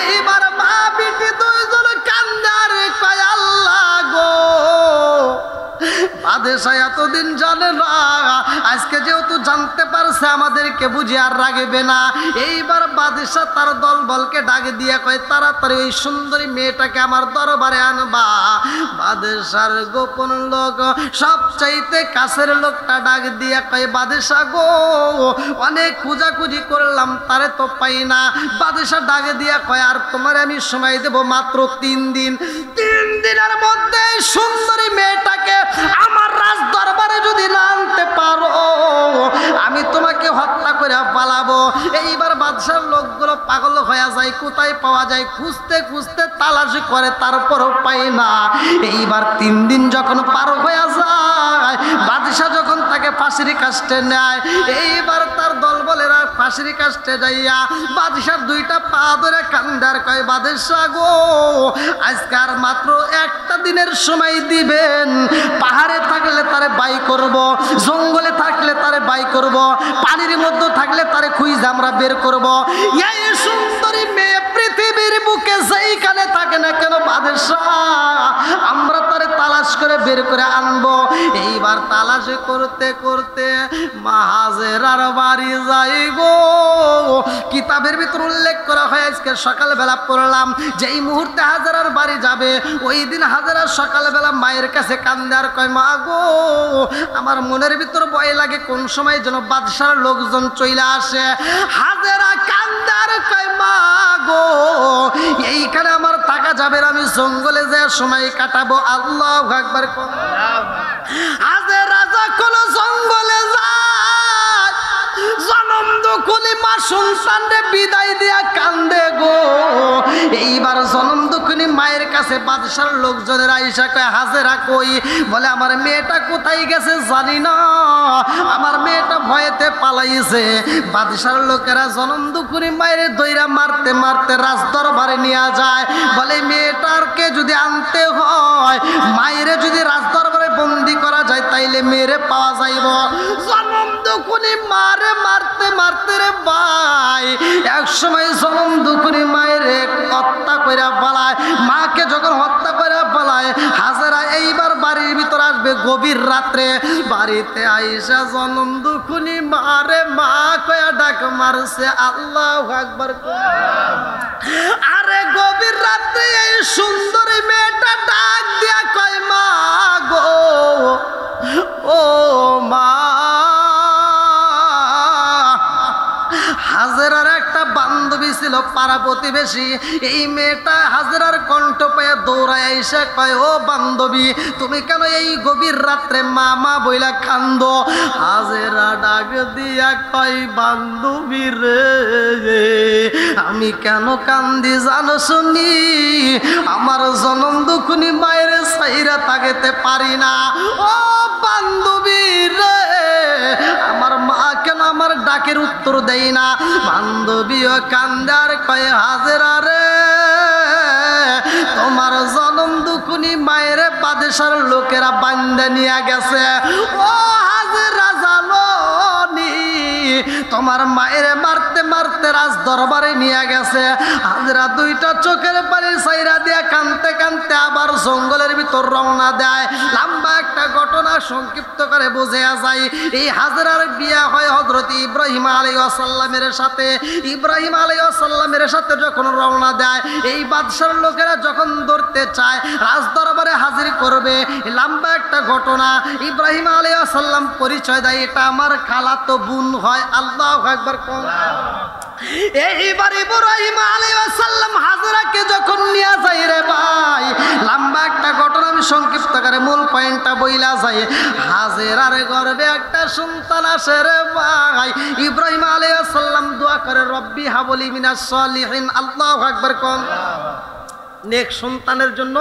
এইবার মা বিটি দুইজন কান্দার কয় আল্লাহ গো, বাদশা এতদিন জানে না, আজকে যেহেতু জানতে পারছে আমাদেরকে বুঝি আর রাখবে না। এইবার বাদশা তার দলবলকে ডাক দিয়ে কয় তাড়াতাড়ি ওই সুন্দরী মেয়েটাকে আমার দরবারে আনবা। বাদশার গোপন লোক সবচাইতে কাছের লোকটা ডাক দিয়ে কয় বাদশা গো, অনেক খুঁজাখুঁজি করলাম, তারে তো পাই না। বাদশা ডাক দিয়ে কয় আর তোমার আমি সময় দেব মাত্র 3 দিন। 3 দিনের মধ্যে সুন্দরী মেয়েটাকে আমার রাজ দরবারে যদি না আনতে পারো, আমি তোমাকে হত্যা করে পালাবো। এইবার বাদশার লোকগুলো পাগল হয়ে যায়, কোথায় পাওয়া যায় খুঁজতে খুঁজতে তালাশি করে, তারপরও পায় না। এইবার 3 দিন যখন পার হয়ে যায়, বাদশা যখন তাকে ফাঁসির কাস্টে নেয়, এইবার তার দলবলেরা ফাঁসির কাস্টে যাইয়া বাদশার 2টা পা ধরে কান্দার কয় বাদশা গো, আজকার মাত্র একটা দিনের সময় দিবেন। পাহাড়ে থাকলে তারে বাই করব, জঙ্গলে থাকলে তারে বাই করব, পানির মধ্যে থাকলে তারে খুঁজে আমরা বের করব। এই সুন্দরী মেয়ে পৃথিবীর বুকে যেইখানে থাকে না কেন বাদশা, আমরা তারে তালাশ করে বের করে আনবো। এইবার তালাশ করতে করতে হাজেরার বাড়ি যাই গো। কিতাবের ভিতর উল্লেখ করা হয়, আজকে সকালবেলা পড়লাম যে এই মুহূর্তে হাজেরার বাড়ি যাবে, ওই দিন হাজেরা সকালবেলা মায়ের কাছে কান্দে আর কয় মা গো, আমার মনের ভিতর ভয় লাগে কোন সময় যেন বাদশার লোকজন চলে আসে। হাজেরা কান্দে আর কয় মা গো, এইখানে আমার থাকা যাবে না, আমি জঙ্গলে যে সময় কাটাবো। আল্লাহু আকবার। হাজেরা যখন জঙ্গলে যায়, জনম দুঃখী মা সন্তানরে বিদায় দিয়া কান্দে গো। এইবার জনম দুঃখী মায়ের কাছে বাদশার লোকজনের আইসা কয় হাজেরা কই? বলে আমার মেয়েটা কোথায় গেছে জানি না, আমার মেয়েটা ভয়েতে পালাইছে। বাদশার লোকেরা জনম দুঃখী মায়ের দইরা মারতে মারতে রাজ দরবারে নিয়ে যায়। বলে মেয়েটারকে যদি আনতে হয়, মায়েরে যদি রাজ দরবারে বন্দি করা যায় তাইলে মেয়েরে পাওয়া যাইব। জনম দুঃখী মারে মারতে মারতে রে ভাই, এক সময় জনম দুঃখী মায়ের হত্যা করে পালায়। মাকে যখন হত্যা করে পালায়, হাজেরা এইবার বাড়ির ভিতর আসবে গভীর রাত্রে। বাড়িতে আইসা জনম দুঃখী মারে মা কয়া ডাক মারছে। আল্লাহু আকবার। আরে গভীর রাত্রে এই সুন্দরী মেয়েটা ডাক দিয়া কয় মা গো, ও মা। হাজেরার একটা বান্ধবী ছিল পাড়া প্রতিবেশী। এই মেয়েটা হাজেরার কণ্ঠ পেয়ে দৌড়ায় এসে কয় ও বান্ধবী, তুমি কেন এই গভীর রাত্রে মা মা বইলা কান্দো? হাজেরা ডাক দিয়া কয় বান্ধবী রে, আমি কেন কান্দি জানো শুনি? আমার জনম দুঃখী মায়ের সাইরা তাকাতে পারি না। ও বান্ধবী রে, আমার মা কেন আমার ডাকের উত্তর দেয় না? বান্ধবীও কান্দার কয় হাজেরা রে, তোমার জনম দুঃখী মায়ের বাদশার লোকেরা বান্দা নিয়ে গেছে। ও হাজেরা জানো নি, তোমার মায়ের মারতে মারতে রাজ দরবারে নিয়ে গেছে। হাজেরা 2টা চোখের পানি সাইরা দিয়া কানতে কানতে আবার জঙ্গলের ভিতর রওনা দেয়। লম্বা একটা ঘটনা সংক্ষিপ্ত করে বোঝা যায়, এই হাজেরার বিয়ে হয় হযরত ইব্রাহিম আলাইহিস সালামের সাথে। ইব্রাহিম আলাইহিস সালামের সাথে যখন রওনা দেয়, এই বাদশার লোকেরা যখন ধরতে চায়, রাজ দরবারে হাজির করবে, লম্বা একটা ঘটনা। ইব্রাহিম আলাইহিস সালাম পরিচয় দেয়, এটা আমার খালাতো বোন হয়। আল্লাহু আকবার। এইবার ইব্রাহিম আলাইহিস সালাম হাজেরাকে যখন নিয়ে যায় রে ভাই, লম্বা একটা ঘটনা, আমি সংক্ষিপ্ত করে মূল পয়েন্টটা বইলা যায়। হাজেরার গর্ভে একটা সন্তান আসে রে ভাই। ইব্রাহিম আলাইহিস সালাম দোয়া করে, রব্বি হাবলি মিনাস সলিহিন। আল্লাহু আকবার। কোন নেক সন্তানের জন্য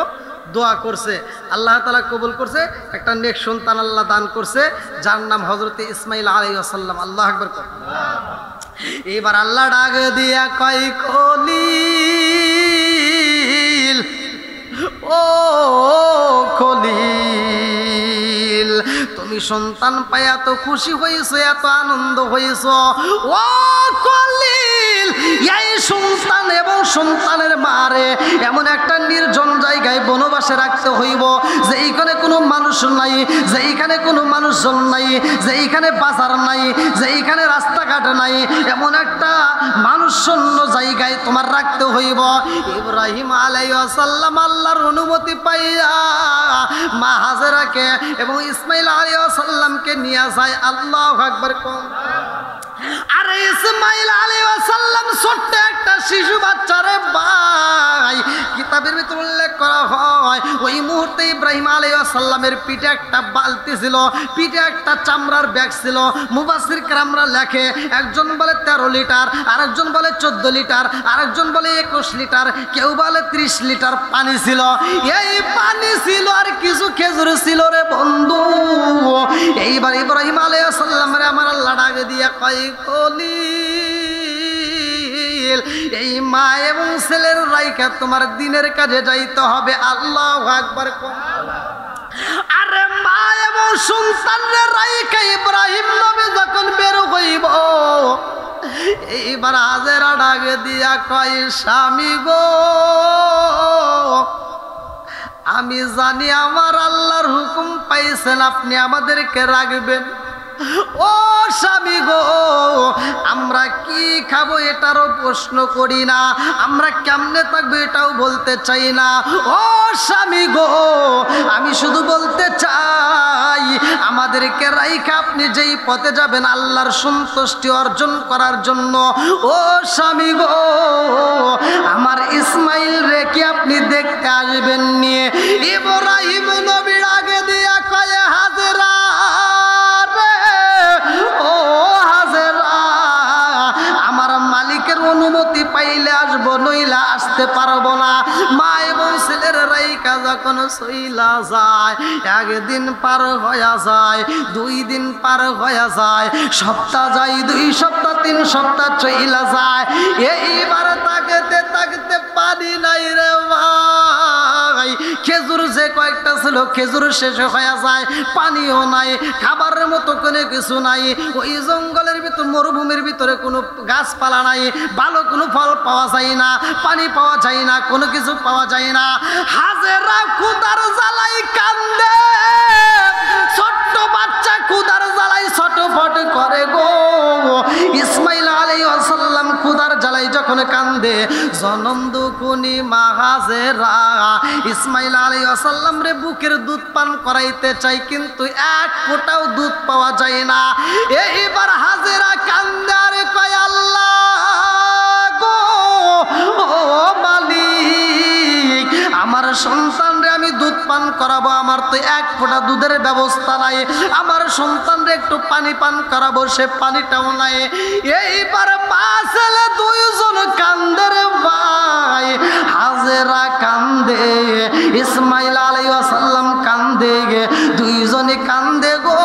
দোয়া করছে, আল্লাহ তাআলা কবুল করছে। একটা নেক সন্তান আল্লাহ দান করছে, যার নাম হযরত ইসমাইল আলাইহিস সালাম। আল্লাহু আকবার। এবার আল্লাহ ডাক দিয়া কয়, খলিল, ও খলিল, তুমি সন্তান পায় এত খুশি হয়েছো, এত আনন্দ হয়েছো। ও খলিল, এই সন্তান এবং সন্তানের মারে এমন একটা নির্জন জায়গায় বনবাসে রাখতে হইব, যেইখানে কোনো মানুষ নাই, যেইখানে কোনো মানুষজন নাই, যেইখানে বাজার নাই, যেইখানে রাস্তাঘাট নাই, এমন একটা মানুষ শূন্য জায়গায় তোমার রাখতে হইব। ইব্রাহিম আলাইহিস সালাম আল্লাহর অনুমতি পাইয়া মা হাজেরাকে এবং ইসমাইল আলাইহিস সালামকে নিয়ে যায়। আল্লাহু আকবার। আর ইসমাইল আলাইহিস সালাম ছোট্ট একটা শিশু বাচ্চা রে ভাই। কিতাবের ভিতরে উল্লেখ করা হয়, ওই মুহূর্তে ইব্রাহিম আলাইহিস সালামের পিঠে একটা বালতি ছিল, পিঠে একটা চামড়ার ব্যাগ ছিল। মুফাসসির কেরামরা লেখে, একজন বলে 13 লিটার, আরেকজন বলে 14 লিটার, আরেকজন বলে 21 লিটার, কেউ বলে 30 লিটার পানি ছিল। এই পানি ছিল আর কিছু খেজুর ছিল রে বন্ধু। এইবার ইব্রাহিম আলাইহিস সালামের আমার আল্লাহ ডাক দিয়া কয়, খলিল, এই মা এবং ছেলের রাইখা তোমার দিনের কাজে যাইতে হবে। আল্লাহু আকবার। আরে মা এবং সন্তানের রাইখা ইব্রাহিম নবী যখন বের হইব, এইবার হাজেরা ডাক দিয়া কয়, স্বামী গো, আমি জানি আমার আল্লাহর হুকুম পাইছেন, আপনি আমাদেরকে রাখবেন। ও স্বামী গো, আমরা কি খাবো এটারও প্রশ্ন করি না, আমরা কেমনে থাকবো এটাও বলতে চাই না। ও স্বামী গো, আমি শুধু বলতে চাই, আমাদেরকে রাইখা আপনি যেই পথে যাবেন আল্লাহর সন্তুষ্টি অর্জন করার জন্য, ও স্বামী গো, আমার ইসমাইল রেখে আপনি দেখতে আসবেন নিয়ে। ইব্রাহিম নবীর আগে দিয়া কয়ে, হাজেরা, অনুমতি পাইলে আসবো, নইলা আসতে পারবো না। মা এবং ছেলের রাইকা যখন চইলা যায়, একদিন পার হয়ে যায়, 2 দিন পার হয়ে যায়, সপ্তাহ যায়, 2 সপ্তাহ, 3 সপ্তাহ চইলা যায়। এইবার তাকাতে তাকাতে পানি নাই রে ভাই। খেজুর যে কয়েকটা ছিল, খেজুর শেষ হয়ে যায়, পানিও নাই, খাবারের মতো কোনো কিছু নাই। ওই জঙ্গলের ভিতর, মরুভূমির ভিতরে কোনো গাছপালা নাই, ভালো কোনো ফল পাওয়া যায় না, পানি পাওয়া যায় না, কোনো কিছু পাওয়া যায় না। হাজেরা ক্ষুধার জ্বালাই কান্দে, ছোট্ট বাচ্চা ক্ষুধার জ্বালাই ছটফট করে গো। ইসমাইল আলাইহিস সালাম ক্ষুধার জ্বালাই যখন কান্দে, জনম দুকুনি মা হাজেরা ইসমাইল আলাইহিস সালাম রে বুকের দুধ পান করাইতে চাই, কিন্তু এক ফোঁটাও দুধ পাওয়া যায় না। এইবার হাজেরা কান্দে আর কয়, আল্লাহ গো, ও মালিক, আমার সন্তান রে আমি দুধ পান করাবো, আমার তো এক ফোঁটা দুধের ব্যবস্থা নাই, আমার সন্তান রে একটু পানি পান করাবো, সে পানিটাও নাই। এইবার মা ছেলে 2 জন কান্দে রে ভাই। হাজেরা কান্দে, ইসমাইল আলাইহিস সালাম কান্দে, 2 জনে কান্দে গো,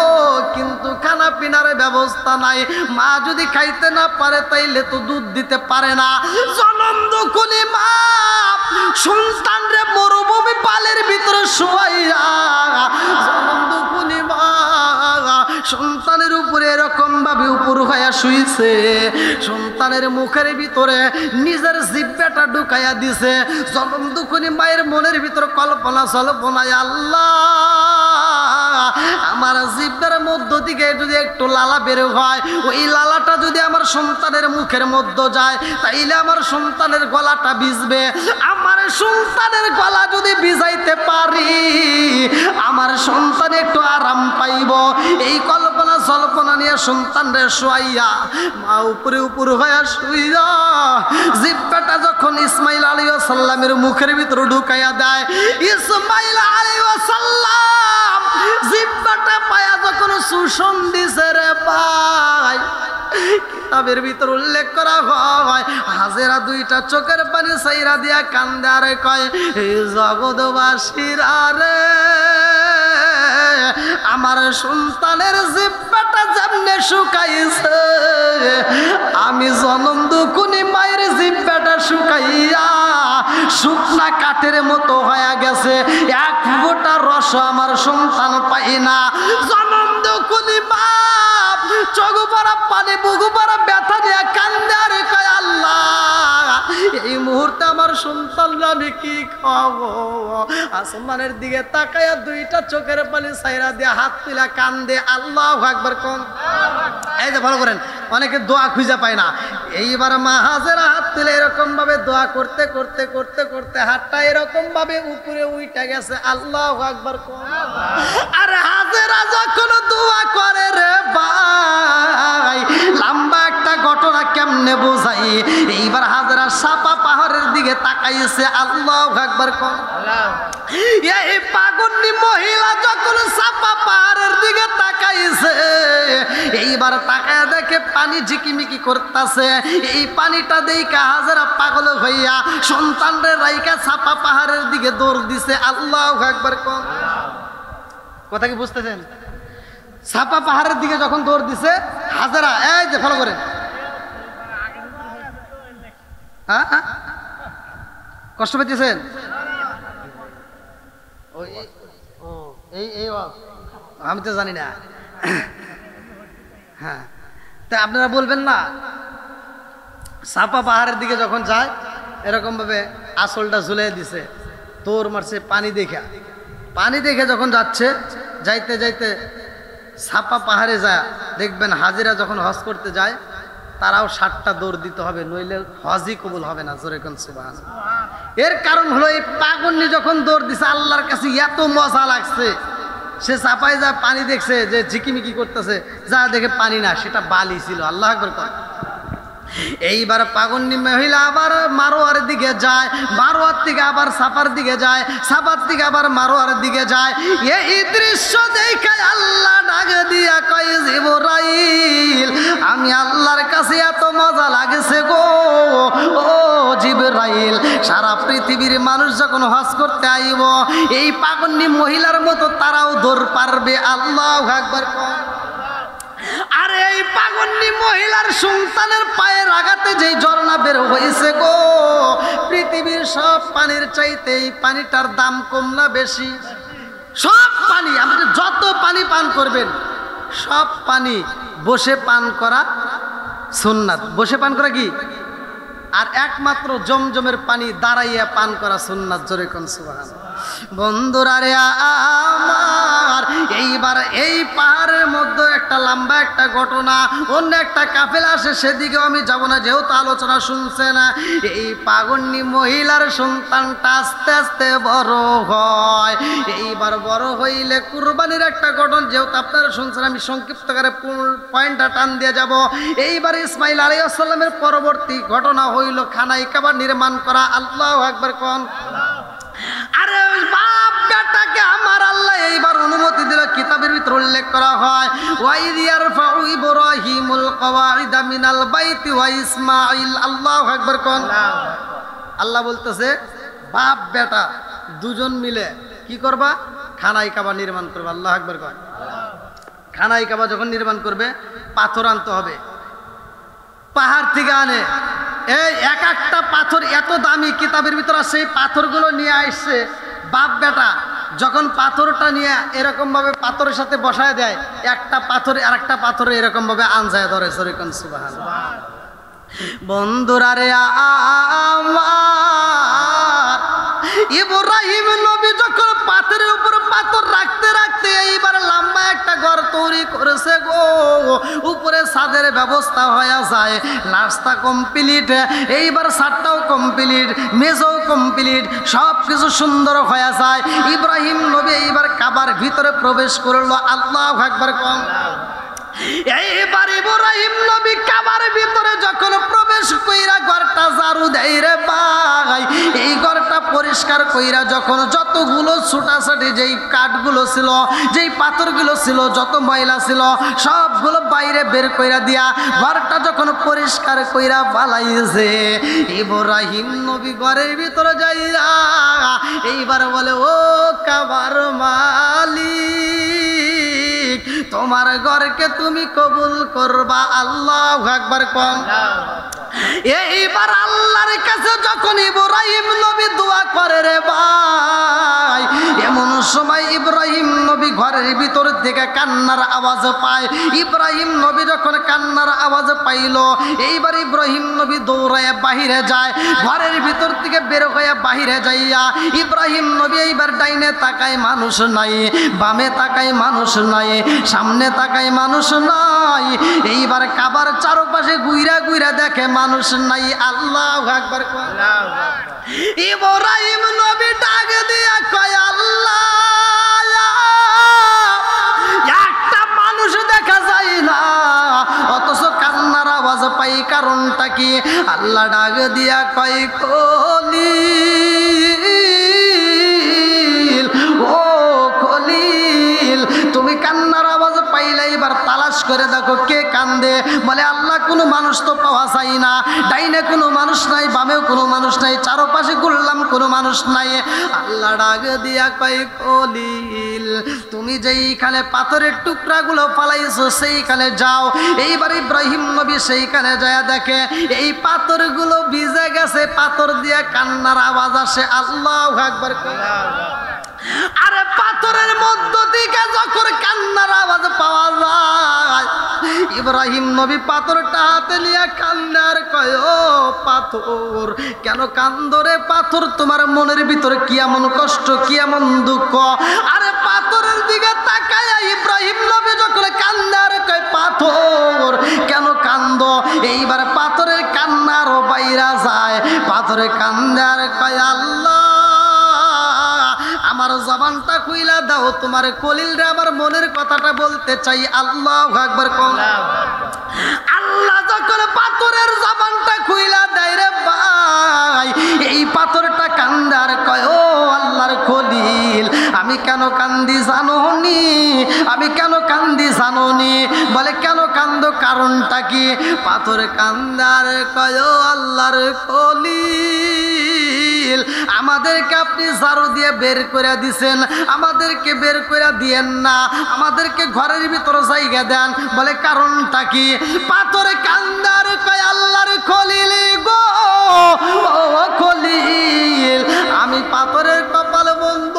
কিন্তু খানা পিনার ব্যবস্থা নাই। মা যদি খাইতে না পারে তাইলে তো দুধ দিতে পারে না। জনম দুকুনি মা সন্তান রে মরুভূমি পালের ভিতরে শুয়াইয়া, জনম দুকুনি মা সন্তানের উপরে এরকম ভাবে উপর হয়ে শুইছে, সন্তানের মুখের ভিতরে নিজের জিহ্বাটা ঢুকাইয়া দিছে। জনম দুঃখিনী মায়ের মনের ভিতরে কল্পনা সল্পনায়, আল্লাহ আমার জিহ্বার মধ্য থেকে যদি একটু লালা বের হয়, ওই লালাটা যদি আমার সন্তানের মুখের মধ্যে যায়, তাইলে আমার সন্তানের গলাটা ভিজবে। আমার সন্তানের গলা যদি ভিজাইতে পারি, আমার সন্তান একটু আরাম পাইব। এই কল্পনা জল্পনা নিয়ে সন্তানরে শোয়াইয়া মা উপরে উপর হইয়া শুইয়া জিহ্বাটা যখন ইসমাইল আলাইহিস সালামের মুখের ভিতরে ঢুকাইয়া দেয়, ইসমাইল আলাইহিস সালাম জিহ্বাটা পায়া যখন শোষণ দিছে রে ভাই, কিতাবের ভিতর উল্লেখ করা হয় হাজেরা দুইটা চোখের পানি সাইরা দিয়া কান্দে আর কয়, হে জগৎবাসীরা রে, আমার সন্তানের জিহ্বাটা যেমনে শুকাইছে, আমি জনম দুঃখিনী মায়ের জিহ্বাটা শুকাইয়া শুকনা কাঠের মতো হয়ে গেছে, এক ফোঁটা রস আমার সন্তান পাই না। জনম দুঃখিনী মা চোখ ভরা পানি বুকু ভরা ব্যথা নিয়ে কান্দে আর কয়, আল্লাহ এই মুহূর্তে আমার সন্তানরা আমি কি খাবো? আসমানের দিকে তাকায়া দুইটা চোখের পানি সাইরা দিয়ে হাত তুলা কান্দে, আল্লাহু আকবার কোন। এই যে ভালো করেন, অনেকে দোয়া খুঁজে পায় না। এইবার মা হাজেরা হাত তুলে এরকম ভাবে দোয়া করতে করতে করতে করতে হাতটা এরকম ভাবে উপরে উঠে গেছে, আল্লাহু আকবার কোন। আর হাজেরা যখন দোয়া করে রে ভাই, লম্বা একটা ঘটনা কেমনে বোঝাই। এইবার হাজেরা সাপা পাহাড়ের দিকে তাকাইছে, আল্লাহু আকবার কোন। এই পাগন্ডি মহিলা যখন সাপা পাহাড়ের দিকে তাকাইছে, এইবার তাকায় দেখে পানি ঝিকিমিকি করতেছে। এই পানিটা দেখে হাজেরা পাগল হইয়া সন্তানরে রাইকা সাপা পাহাড়ের দিকে দৌড় দিছে, আল্লাহু আকবার কোন। কথা কি বুঝতেছেন? সাপা পাহাড়ের দিকে যখন দৌড় দিছে হাজেরা, এই যে ফলো করেন, হ্যাঁ কষ্ট পেয়েছেন? আমি তো জানি না। হ্যাঁ, তা আপনারা বলবেন না, সাপা পাহাড়ের দিকে যখন যায় এরকম ভাবে আসলটা ঝুলিয়ে দিছে, তোর মারছে পানি দেখে যখন যাচ্ছে, যাইতে যাইতে সাপা পাহাড়ে যায় দেখবেন হাজিরা যখন হজ করতে যায় তারাও 7টা দৌড় দিতে হবে, নইলে হজই কবুল হবে না। জোরে কোন সুবহানাল্লাহ। এর কারণ হলো এই পাগন্ডি যখন দৌড় দিছে আল্লাহর কাছে এত মজা লাগছে, সে চাপায় যা পানি দেখছে যে ঝিকিমিকি করতেছে, যা দেখে পানি না, সেটা বালি ছিল। আল্লাহু আকবার কোন। এইবার পাগন্ডি মহিলা আবার মারোয়ার দিকে যায়, মারোয়ার থেকে আবার সাপার দিকে যায়, সাপার থেকে আবার মারোয়ার দিকে যায়। এই দৃশ্য দেখে আল্লাহ ডাক দিয়া কয়, জিবরাইল আমি আল্লাহর কাছে এত মজা লাগছে গো, ও জিবরাইল সারা পৃথিবীর মানুষ যখন হজ করতে আইব এই পাগন্ডি মহিলার মতো তারাও দৌড় পারবে। আল্লাহু আকবার। আর এই পাগন্ডি মহিলার সন্তানের পায়ের আঘাতে যেই ঝর্ণা বের হয়েছে গো, পৃথিবীর সব পানির চাইতে এই পানিটার দাম কম না বেশি? সব পানি, আপনি যত পানি পান করবেন সব পানি বসে পান করা সুন্নাত। বসে পান করা কি? আর একমাত্র জমজমের পানি দাঁড়াইয়া পান করা সুন্নাত। জোরে কোন সুবহানাল্লাহ। বন্ধুরা রে আমার, এইবার এই পাহাড়ের মধ্যে একটা লম্বা একটা ঘটনা, অন্য একটা কাফেলা আসে, সেদিকেও আমি যাব না যেহেতু আলোচনা শুনছেন। এই পাগন্ডি মহিলার সন্তানটা আস্তে আস্তে বড় হয়। এইবার বড় হইলে কুরবানির একটা ঘটনা যেহেতু আপনারা শুনছেন, আমি সংক্ষিপ্ত করে পয়েন্টটা টান দিয়ে যাব। এইবার ইসমাইল আলাইহিস সালামের পরবর্তী ঘটনা হইল খানায় কাবা নির্মাণ করা। আল্লাহু আকবার কোন। আরে বাপ বেটাকে আমার আল্লাহ এইবার অনুমতি দিল। কিতাবের ভিতর উল্লেখ করা হয়, ওয়াইদ ইয়ারফাউ ইব্রাহিমুল কওয়াইদা মিনাল বাইতি ওয়া ইসমাঈল। আল্লাহু আকবার কোন। আল্লাহ বলতেছে বাপ বেটা দুজন মিলে কি করবা? খানায় কাবা নির্মাণ করবে। আল্লাহু আকবার কোন। খানায় কাবা যখন নির্মাণ করবে পাথর আনতে হবে, পাহাড় থেকে আনে। এই এক একটা পাথর এত দামি, কিতাবের ভিতরে সেই পাথরগুলো নিয়ে আসছে বাপ বেটা যখন পাথরটা নিয়ে এরকম ভাবে পাথরের সাথে বসায় দেয়, একটা পাথরে আর একটা পাথরে এরকম ভাবে আনজায় ধরে। সরিকন সুবহানাল্লাহ। বন্ধুরা রে আমার, ইব্রাহিম নবী যখন পাথরের উপর পাথর রাখতে রাখতে এইবার লম্বা একটা ঘর তৈরি করেছে গো। উপরে ছাদের ব্যবস্থা হয়ে যায়, রাস্তা কমপ্লিট, এইবার ছাদটাও কমপ্লিট, মেঝেও কমপ্লিট, সব কিছু সুন্দর হয়ে যায়। ইব্রাহিম নবী এইবার কাবার ভিতরে প্রবেশ করলো। আল্লাহু আকবার কম। এইবার ইব্রাহিম নবী কাবার ভিতরে যখন প্রবেশ কইরা ঘরটা ঝাড়ু দেয় রে ভাই, এই ঘরটা পরিষ্কার কইরা যখন যতগুলো ছোটাছাটি যেই কাঠগুলো ছিল, যেই পাথরগুলো ছিল, যত ময়লা ছিল সবগুলো বাইরে বের কইরা দিয়া ঘরটা যখন পরিষ্কার কইরা পালাইছে, ইব্রাহিম নবী ঘরের ভিতরে যাইয়া এইবার বলে, ও কাবার মালিক, তোমার ঘরকে তুমি কবুল করবা। আল্লাহু আকবার কোন। এইবার আল্লাহর কাছে যখন ইব্রাহিম নবী দোয়া করে রে ভাই, এমন সময় ইব্রাহিম নবী ঘরের ভিতর থেকে কান্নার আওয়াজ পায়। ইব্রাহিম নবী যখন কান্নার আওয়াজ পাইল, এইবার ইব্রাহিম নবী দৌড়ায় বাহিরে যায়। ঘরের ভিতর থেকে বের হয়ে বাহিরে যাইয়া ইব্রাহিম নবী এইবার ডাইনে তাকায়, মানুষ নাই, বামে তাকায়, মানুষ নাই, সামনে তাকায়, মানুষ নাই। এইবার কাবার চারপাশে গুইরা গুইরা দেখে, মানুষ নাই। আল্লাহু আকবার। ইব্রাহিম নবী ডাক দিয়া কয়, আল্লাহ, একটা মানুষ দেখা যায় না, অথচ কান্নার আওয়াজ পাই, কারণটা কি? আল্লাহ ডাক দিয়া কয়, খলিল, ও খলিল, তুমি কান্নার আওয়াজ পাইলে এবার তালাশ করে দেখো কে কান্দে। বলে, আল্লাহ, কোনো মানুষ তো পাওয়া যায় না, ডাইনে কোনো মানুষ নাই, বামেও কোনো মানুষ নাই, চারপাশে ঘুরলাম কোনো মানুষ নাই। আল্লাহ ডাক দিয়া কয়, খলিল, তুমি যেইখানে পাথরের টুকরাগুলো ফালাইছো সেইখানে যাও। এইবার ইব্রাহিম নবী সেইখানে যায় দেখে এই পাথরগুলো ভিজে গেছে, পাথর দিয়ে কান্নার আওয়াজ আসে। আল্লাহু আকবার। আরে পাথরের মধ্য থেকে যখন কান্নার আওয়াজ পাওয়া যায়, ইব্রাহিম নবী পাথরটা হাতে নিয়ে কান্নার কয়, ও পাথর, কেন কান্দো রে পাথর? তোমার মনের ভিতরে কি এমন কষ্ট, কি এমন দুঃখ? আরে পাথরের দিকে তাকায় ইব্রাহিম নবী যখন কান্নার কয়, পাথর কেন কান্দো? এইবার পাথরের কান্নারও বাইরা যায়। পাথরে কান্নার কয়, আল্লাহ, আমার জবানটা খুইলা দাও, তোমার কলিল রে আমার মনের কথাটা বলতে চাই। আল্লাহু আকবার কোন। আল্লাহ যখন পাথরের জবানটা খুইলা দেয় রে ভাই, এই পাথরটা কান্দার কয়, ও আল্লাহর খলিল, আমি কেন কান্দি জানোনি? আমি কেন কান্দি জানোনি? বলে, কেন কান্দো, কারণটা কি? পাথর কান্দার কয়, ও আল্লাহর খলিল, আমাদেরকে আপনি ঝাড়ু দিয়ে বের করে দিছেন, আমাদেরকে বের করে দিয়েন না, আমাদেরকে ঘরের ভিতরে জায়গা দেন। বলে, কারণটা কি? পাথরে কান্দার কয়, আল্লাহর খলিল গো, ও খলিল, আমি পাথরের কপাল বন্ধ,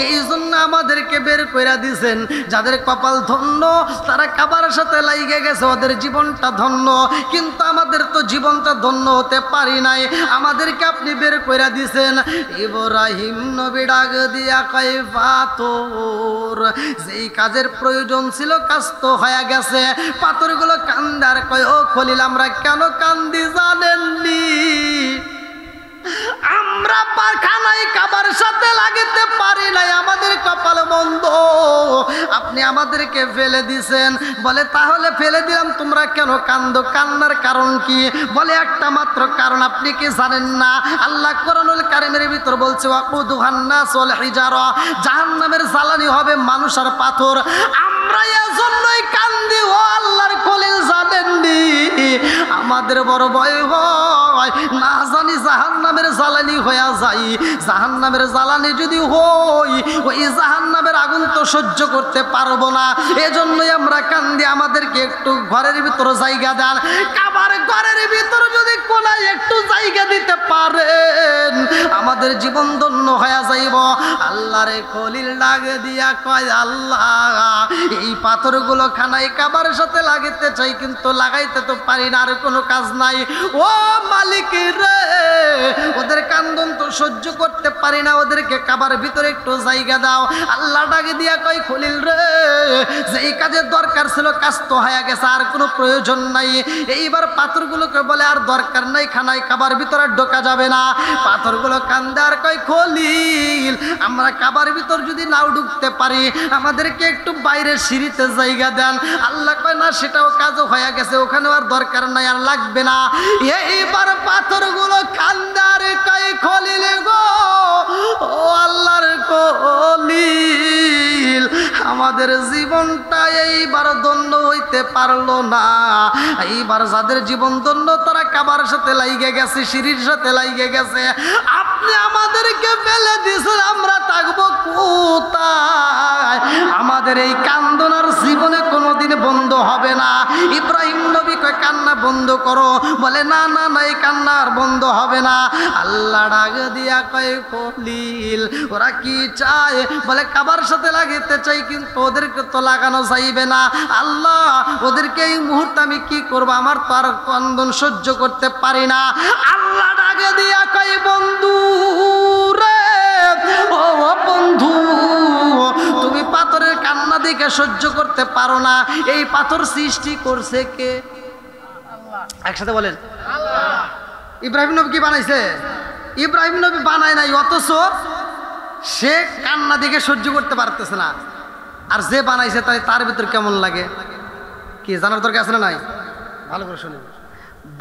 এই জন্য আমাদেরকে বের করে দিছেন। যাদের কপাল ধন্য তারা কাবার সাথে লাইগে গেছে, ওদের জীবনটা ধন্য, কিন্তু আমাদের তো জীবনটা ধন্য হতে পারি নাই, আমাদেরকে আপনি বের করে দিছেন। ইব্রাহিম নবী ডাক দিয়া কয়, পাথর, যেই কাজের প্রয়োজন ছিল কাজ তো হয়ে গেছে। পাথরগুলো কান্দার কয়, ও খলিল, আমরা কেন কান্দি জানেননি? আমরা পাখানায় কাবার সাথে লাগিতে পারি নাই, আমাদের কপাল বন্ধ, আপনি আমাদেরকে ফেলে দিছেন। বলে, তাহলে ফেলে দিলাম, তোমরা কেন কান্দো? কান্নার কারণ কি? বলে, একটা মাত্র কারণ, আপনি কি জানেন না? আল্লাহ কোরআনুল কারীমের ভিতর বলছে, ওয়াকুদুহান নাস ওয়াল হিজারা, জাহান্নামের জ্বালানি হবে মানুষ আর পাথর। আমরা এজন্যই কান্দি, ও আল্লাহর খলিল, জানেননি? আমাদের বড় ভয় হয় হয়, না জানি জাহান্নামের জ্বালানি হয়ে যাই। জাহান্নামের জ্বালানি যদি হই, ওই জাহান্নামের আগুন তো সহ্য করতে পারবো না। এজন্যই আমরা কান্দি, আমাদেরকে একটু ঘরের ভিতরে জায়গা দেন। কাবার ঘরের ভিতরে যদি কোনায় একটু জায়গা দিতে পারেন, আমাদের জীবন ধন্য হয়ে যাইব। আল্লাহরে খলিল ডাক দিয়া কয়, আল্লাহ এই পাথরগুলো খানায় কাবার সাথে লাগাইতে চাই, কিন্তু লাগাইতে তো পারি না, আর কোনো কাজ নাই। ও মালিক রে, ওদের কান্দন তো সহ্য করতে পারি না, ওদেরকে কাবার ভিতরে একটু জায়গা দাও। আল্লাহ ডাকে দিয়া কয়, খলিল রে, যে এই কাজের দরকার ছিল কাজ তো হয়ে গেছে, আর কোনো প্রয়োজন নাই। এইবার পাথরগুলোকে বলে, আর দরকার নাই, খানায় কাবার ভিতরে ঢোকা যাবে না। পাথরগুলো কান্দে আর কয়, খলিল আমরা কাবার ভিতর যদি নাও ঢুকতে পারি, আমাদেরকে একটু বাইরের সিঁড়িতে জায়গা দেন। আল্লাহ কয়, না সেটাও কাজও হয়ে গেছে, ওখানেও আর দরকার নাই, আর লাগবে না। এইবার পাথরগুলো কান্দে আর কয়, খলিল গো, ও আল্লাহর খলিল, আমাদের জীবনটা এইবার ধন্য হইতে পারলো না। এইবার যাদের জীবন ধন্য, তারা কাবার সাথে লাইগে গেছে, সিঁড়ির সাথে লাইগে গেছে। আপনি আমাদেরকে ফেলে দিয়েছেন, আমরা থাকবো কোথায়? আমাদের এই কান্দন আর জীবনে কোনোদিন বন্ধ হবে না। ইব্রাহিম নবী কয়, কান্না বন্ধ করো। বলে, না না না, এই কান্না আর বন্ধ হবে না। আল্লাহ ডাক দিয়া কয়, খলিল ওরা কি চায়? বলে, কাবার সাথে লাগাইতে চাই, কিন্তু ওদেরকে তো লাগানো যাইবে না। আল্লাহ ওদেরকে এই মুহূর্তে আমি কি করবো? আমার তো আর কান্দন সহ্য করতে পারি না। আল্লাহ ডাক দিয়া কয়, বন্ধু রে, ও বন্ধু, তুমি পাথরের কান্না দেখে সহ্য করতে পারো না, এই পাথর সৃষ্টি করছে কে? একসাথে বলেন, ইব্রাহিম নবী কি বানাইছে? ইব্রাহিম নবী বানায় নাই, অথচ সে কান্না দেখে সহ্য করতে পারতেছে না। আর যে বানাইছে তার ভিতর কেমন লাগে কি জানার দরকার আছে না নাই? ভালো করে শুনুন।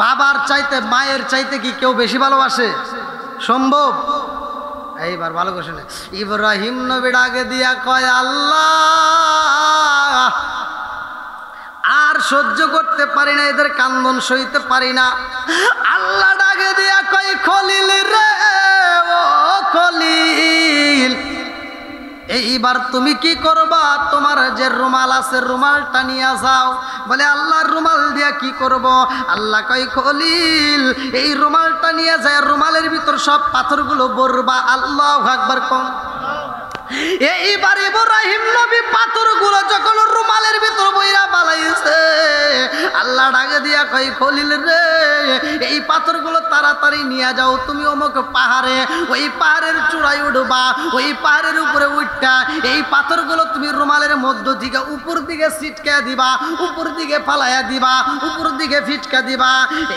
বাবার চাইতে মায়ের চাইতে কি কেউ বেশি ভালোবাসে? সম্ভব? এইবার ভালো করে শুনে, ইব্রাহিম নবী ডাকে দিয়া কয়, আল্লাহ আর সহ্য করতে পারি না, এদের কান্দন সইতে পারি না। আল্লাহ ডাকে দিয়া কয়, খলিল রে, ও খলিল, এইবার তুমি কি করবা? তোমার যে রুমাল আছে, রুমালটা নিয়ে যাও। বলে, আল্লাহর রুমাল দিয়া কি করব? আল্লাহ কয়, খলিল এই রুমালটা নিয়ে যায়, রুমালের ভিতর সব পাথরগুলো ভরবা। আল্লাহু আকবার কোন। এইবার ইব্রাহিম নবী পাথরগুলো যখন রুমালের ভিতর বইরা বালাইছে, আল্লাহ ডাকে দিয়া কয়, খলিল রে, এই পাথরগুলো তাড়াতাড়ি নিয়ে যাও, তুমি অমুক পাহাড়ে, ওই পাহাড়ের চূড়ায় উঠবা, ওই পাহাড়ের উপরে উঠটা এই পাথরগুলো তুমি রুমালের মধ্য থেকে উপর দিকে ছিটকা দিবা, উপর দিকে ফালাইয়া দিবা, উপর দিকে ফিটকা দিবা।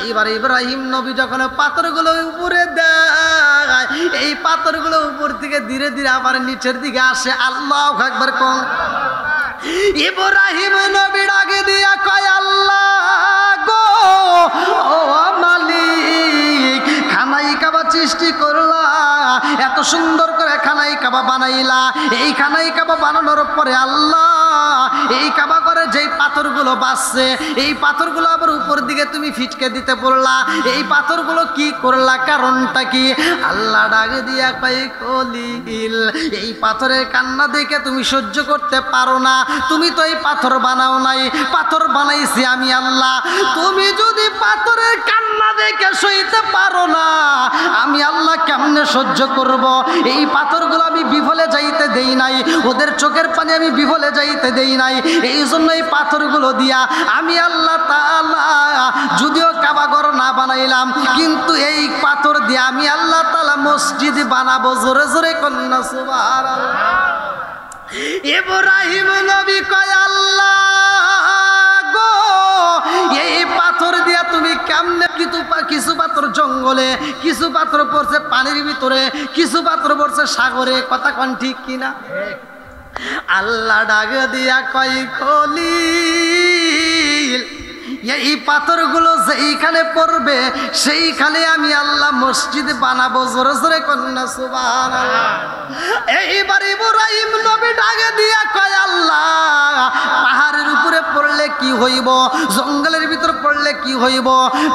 এইবার ইব্রাহিম নবী যখন পাথরগুলো উপরে দেয়, এই পাথরগুলো উপর থেকে ধীরে ধীরে আবার নিচের দিকে আসে। আল্লাহু আকবার কোন। ইব্রাহিম নবী ডাকে দিয়া কয়, আল্লাহ গো, ও মালিক, খানাই কাবা সৃষ্টি করলা, এত সুন্দর করে খানাই কাবা বানাইলা। এই খানাই কাবা বানানোর পরে আল্লাহ এই কাবা করে যেই পাথরগুলো বাসছে, এই পাথরগুলো আবার উপর দিকে তুমি ফিটকে দিতে বললা, এই পাথরগুলো কি করলা? কারণটা কি? আল্লাহ ডাকে দিয়া কয়, খলিল এই পাথরের কান্না দেখে তুমি সহ্য করতে পারো না, তুমি তো এই পাথর বানাও নাই, পাথর বানাইছি আমি আল্লাহ। তুমি যদি পাথরের কান্না দেখে সইতে পারো না, আমি আল্লাহ কেমনে সহ্য করব? এই পাথরগুলো আমি বিফলে যাইতে দেই নাই, ওদের চোখের পানি আমি বিফলে যাইতে দেই নাই। এই জন্য এই পাথরগুলো দিয়া আমি আল্লাহ তাআলা যদিও কাবা ঘর না বানাইলাম, কিন্তু এই পাথর দিয়ে আমি আল্লাহ তাআলা মসজিদ বানাবো। জোরে জোরে কন্যা সুবহানাল্লাহ। ইব্রাহিম নবী কয়, আল্লাহ গো, এই পাথর দিয়া তুমি কেমনে? কিছু পাথর জঙ্গলে, কিছু পাথর পড়ছে পানির ভিতরে, কিছু পাথর পড়ছে সাগরে। কথা কোন ঠিক কিনা? আল্লাহ ডাক দিয়া কয়, খলিল এই পাথরগুলো যেইখানে পড়বে সেইখানে আমি আল্লাহ মসজিদ বানাবো। জোরে জোরে কন্যা সুবহানাল্লাহ। এইবার ইব্রাহিম নবী ডাকে দিয়া কয়, আল্লাহ পাহাড়ের উপরে পড়লে কি হইব? জঙ্গলের ভিতর পড়লে পড়লে কি হইব,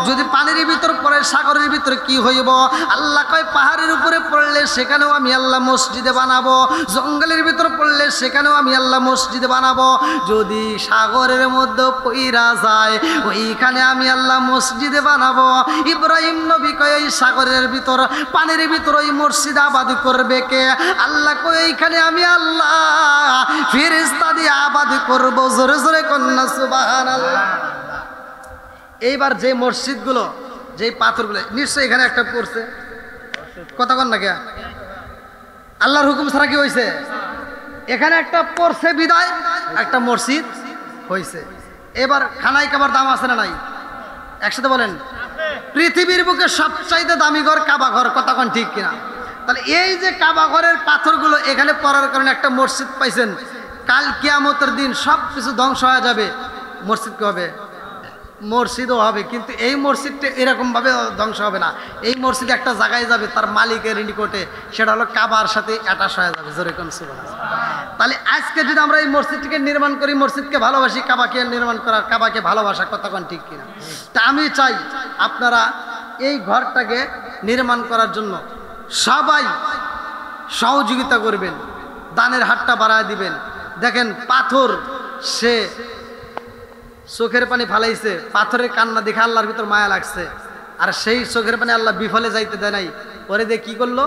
যদি পানির ভিতর পড়ে সাগরের ভিতরে কি হইব। আল্লাহ কয় পাহাড়ের উপরে পড়লে সেখানেও আমি আল্লাহ মসজিদে বানাবো, জঙ্গলের ভিতর পড়লে সেখানেও আমি আল্লাহ মসজিদে বানাবো, যদি সাগরের মধ্যে পইরা যায় ওইখানে আমি আল্লাহ মসজিদে বানাবো। ইব্রাহিম নবী কয় এই সাগরের ভিতর পানির ভিতর ওই মসজিদ আবাদ করবে কে? আল্লাহ কয় এইখানে আমি আল্লাহ ফেরেশতা দিয়ে আবাদ করব। জোরে জোরে কন্যা সুবহানাল্লাহ। এইবার যে মসজিদগুলো, যে পাথরগুলো নিশ্চয়ই এখানে একটা পড়ছে, কথা কন না কে? আল্লাহর হুকুম ছাড়া কি হয়েছে? এখানে একটা পড়ছে বিদায় একটা মসজিদ হয়েছে। এবার খানাই কাবার দাম আছে না নাই? একসাথে বলেন। পৃথিবীর বুকে সবচাইতে দামি ঘর কাবা ঘর, কথা কন ঠিক কিনা? তাহলে এই যে কাবা ঘরের পাথরগুলো এখানে পড়ার কারণে একটা মসজিদ পাইছেন। কাল কিয়ামতের দিন সব কিছু ধ্বংস হয়ে যাবে, মসজিদ কি হবে? মসজিদও হবে, কিন্তু এই মসজিদটা এরকমভাবে ধ্বংস হবে না। এই মসজিদ একটা জায়গায় যাবে তার মালিকের নিকটে, সেটা হলো কাবার সাথে অ্যাটাচ হয়ে যাবে। জোরে কোন সুবহানাল্লাহ। তাহলে আজকে যদি আমরা এই মসজিদটিকে নির্মাণ করি, মসজিদকে ভালোবাসি, কাবাকে নির্মাণ করা, কাবাকে ভালোবাসা, কথা কোন ঠিক কিনা? তা আমি চাই আপনারা এই ঘরটাকে নির্মাণ করার জন্য সবাই সহযোগিতা করবেন, দানের হাতটা বাড়ায় দিবেন। দেখেন পাথর, সে চোখের পানি ফালাইছে, পাথরের কান্না দেখে আল্লাহর ভিতর মায়া লাগছে, আর সেই চোখের পানি আল্লাহ বিফলে যাইতে দেয় নাই, পরে দিয়ে কি করলো?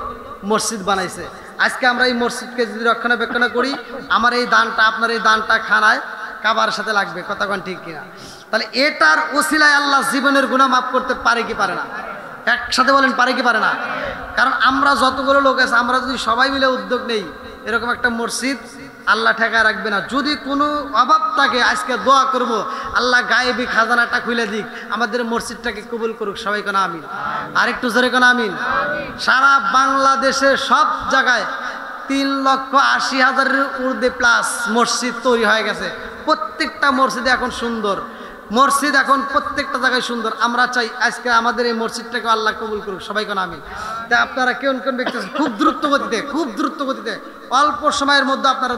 মসজিদ বানাইছে। আজকে আমরা এই মসজিদকে যদি রক্ষণাবেক্ষণ করি, আমার এই দানটা, আপনার এই দানটা খানায় কাবার সাথে লাগবে, কথা কোন ঠিক কিনা? তাহলে এটার ওসিলায় আল্লাহ জীবনের গুনাহ মাফ করতে পারে কি পারে না? একসাথে বলেন, পারে কি পারে না? কারণ আমরা যতগুলো লোক আছে, আমরা যদি সবাই মিলে উদ্যোগ নেই, এরকম একটা মসজিদ আল্লাহ ঠেকায় রাখবে না। যদি কোনো অভাব থাকে, আজকে দোয়া করব আল্লাহ গায়েবী খাজানাটা খুলে দিক, আমাদের মসজিদটাকে কবুল করুক। সবাই কোন আমিন। আর একটু জোরে কোন আমিন। সারা বাংলাদেশে সব জায়গায় 3,80,000-এর ঊর্ধ্বে প্লাস মসজিদ তৈরি হয়ে গেছে। প্রত্যেকটা মসজিদে এখন সুন্দর, মসজিদ এখন প্রত্যেকটা জায়গায় সুন্দর। আমরা চাই আজকে আমাদের এই মসজিদটাকে আল্লাহ কবুল করুক। সবাই কোন আমিন। তা আপনারা কোন কোন ব্যক্তি খুব দ্রুত গতিতে, খুব দ্রুত গতিতে অল্প সময়ের মধ্যে আপনারা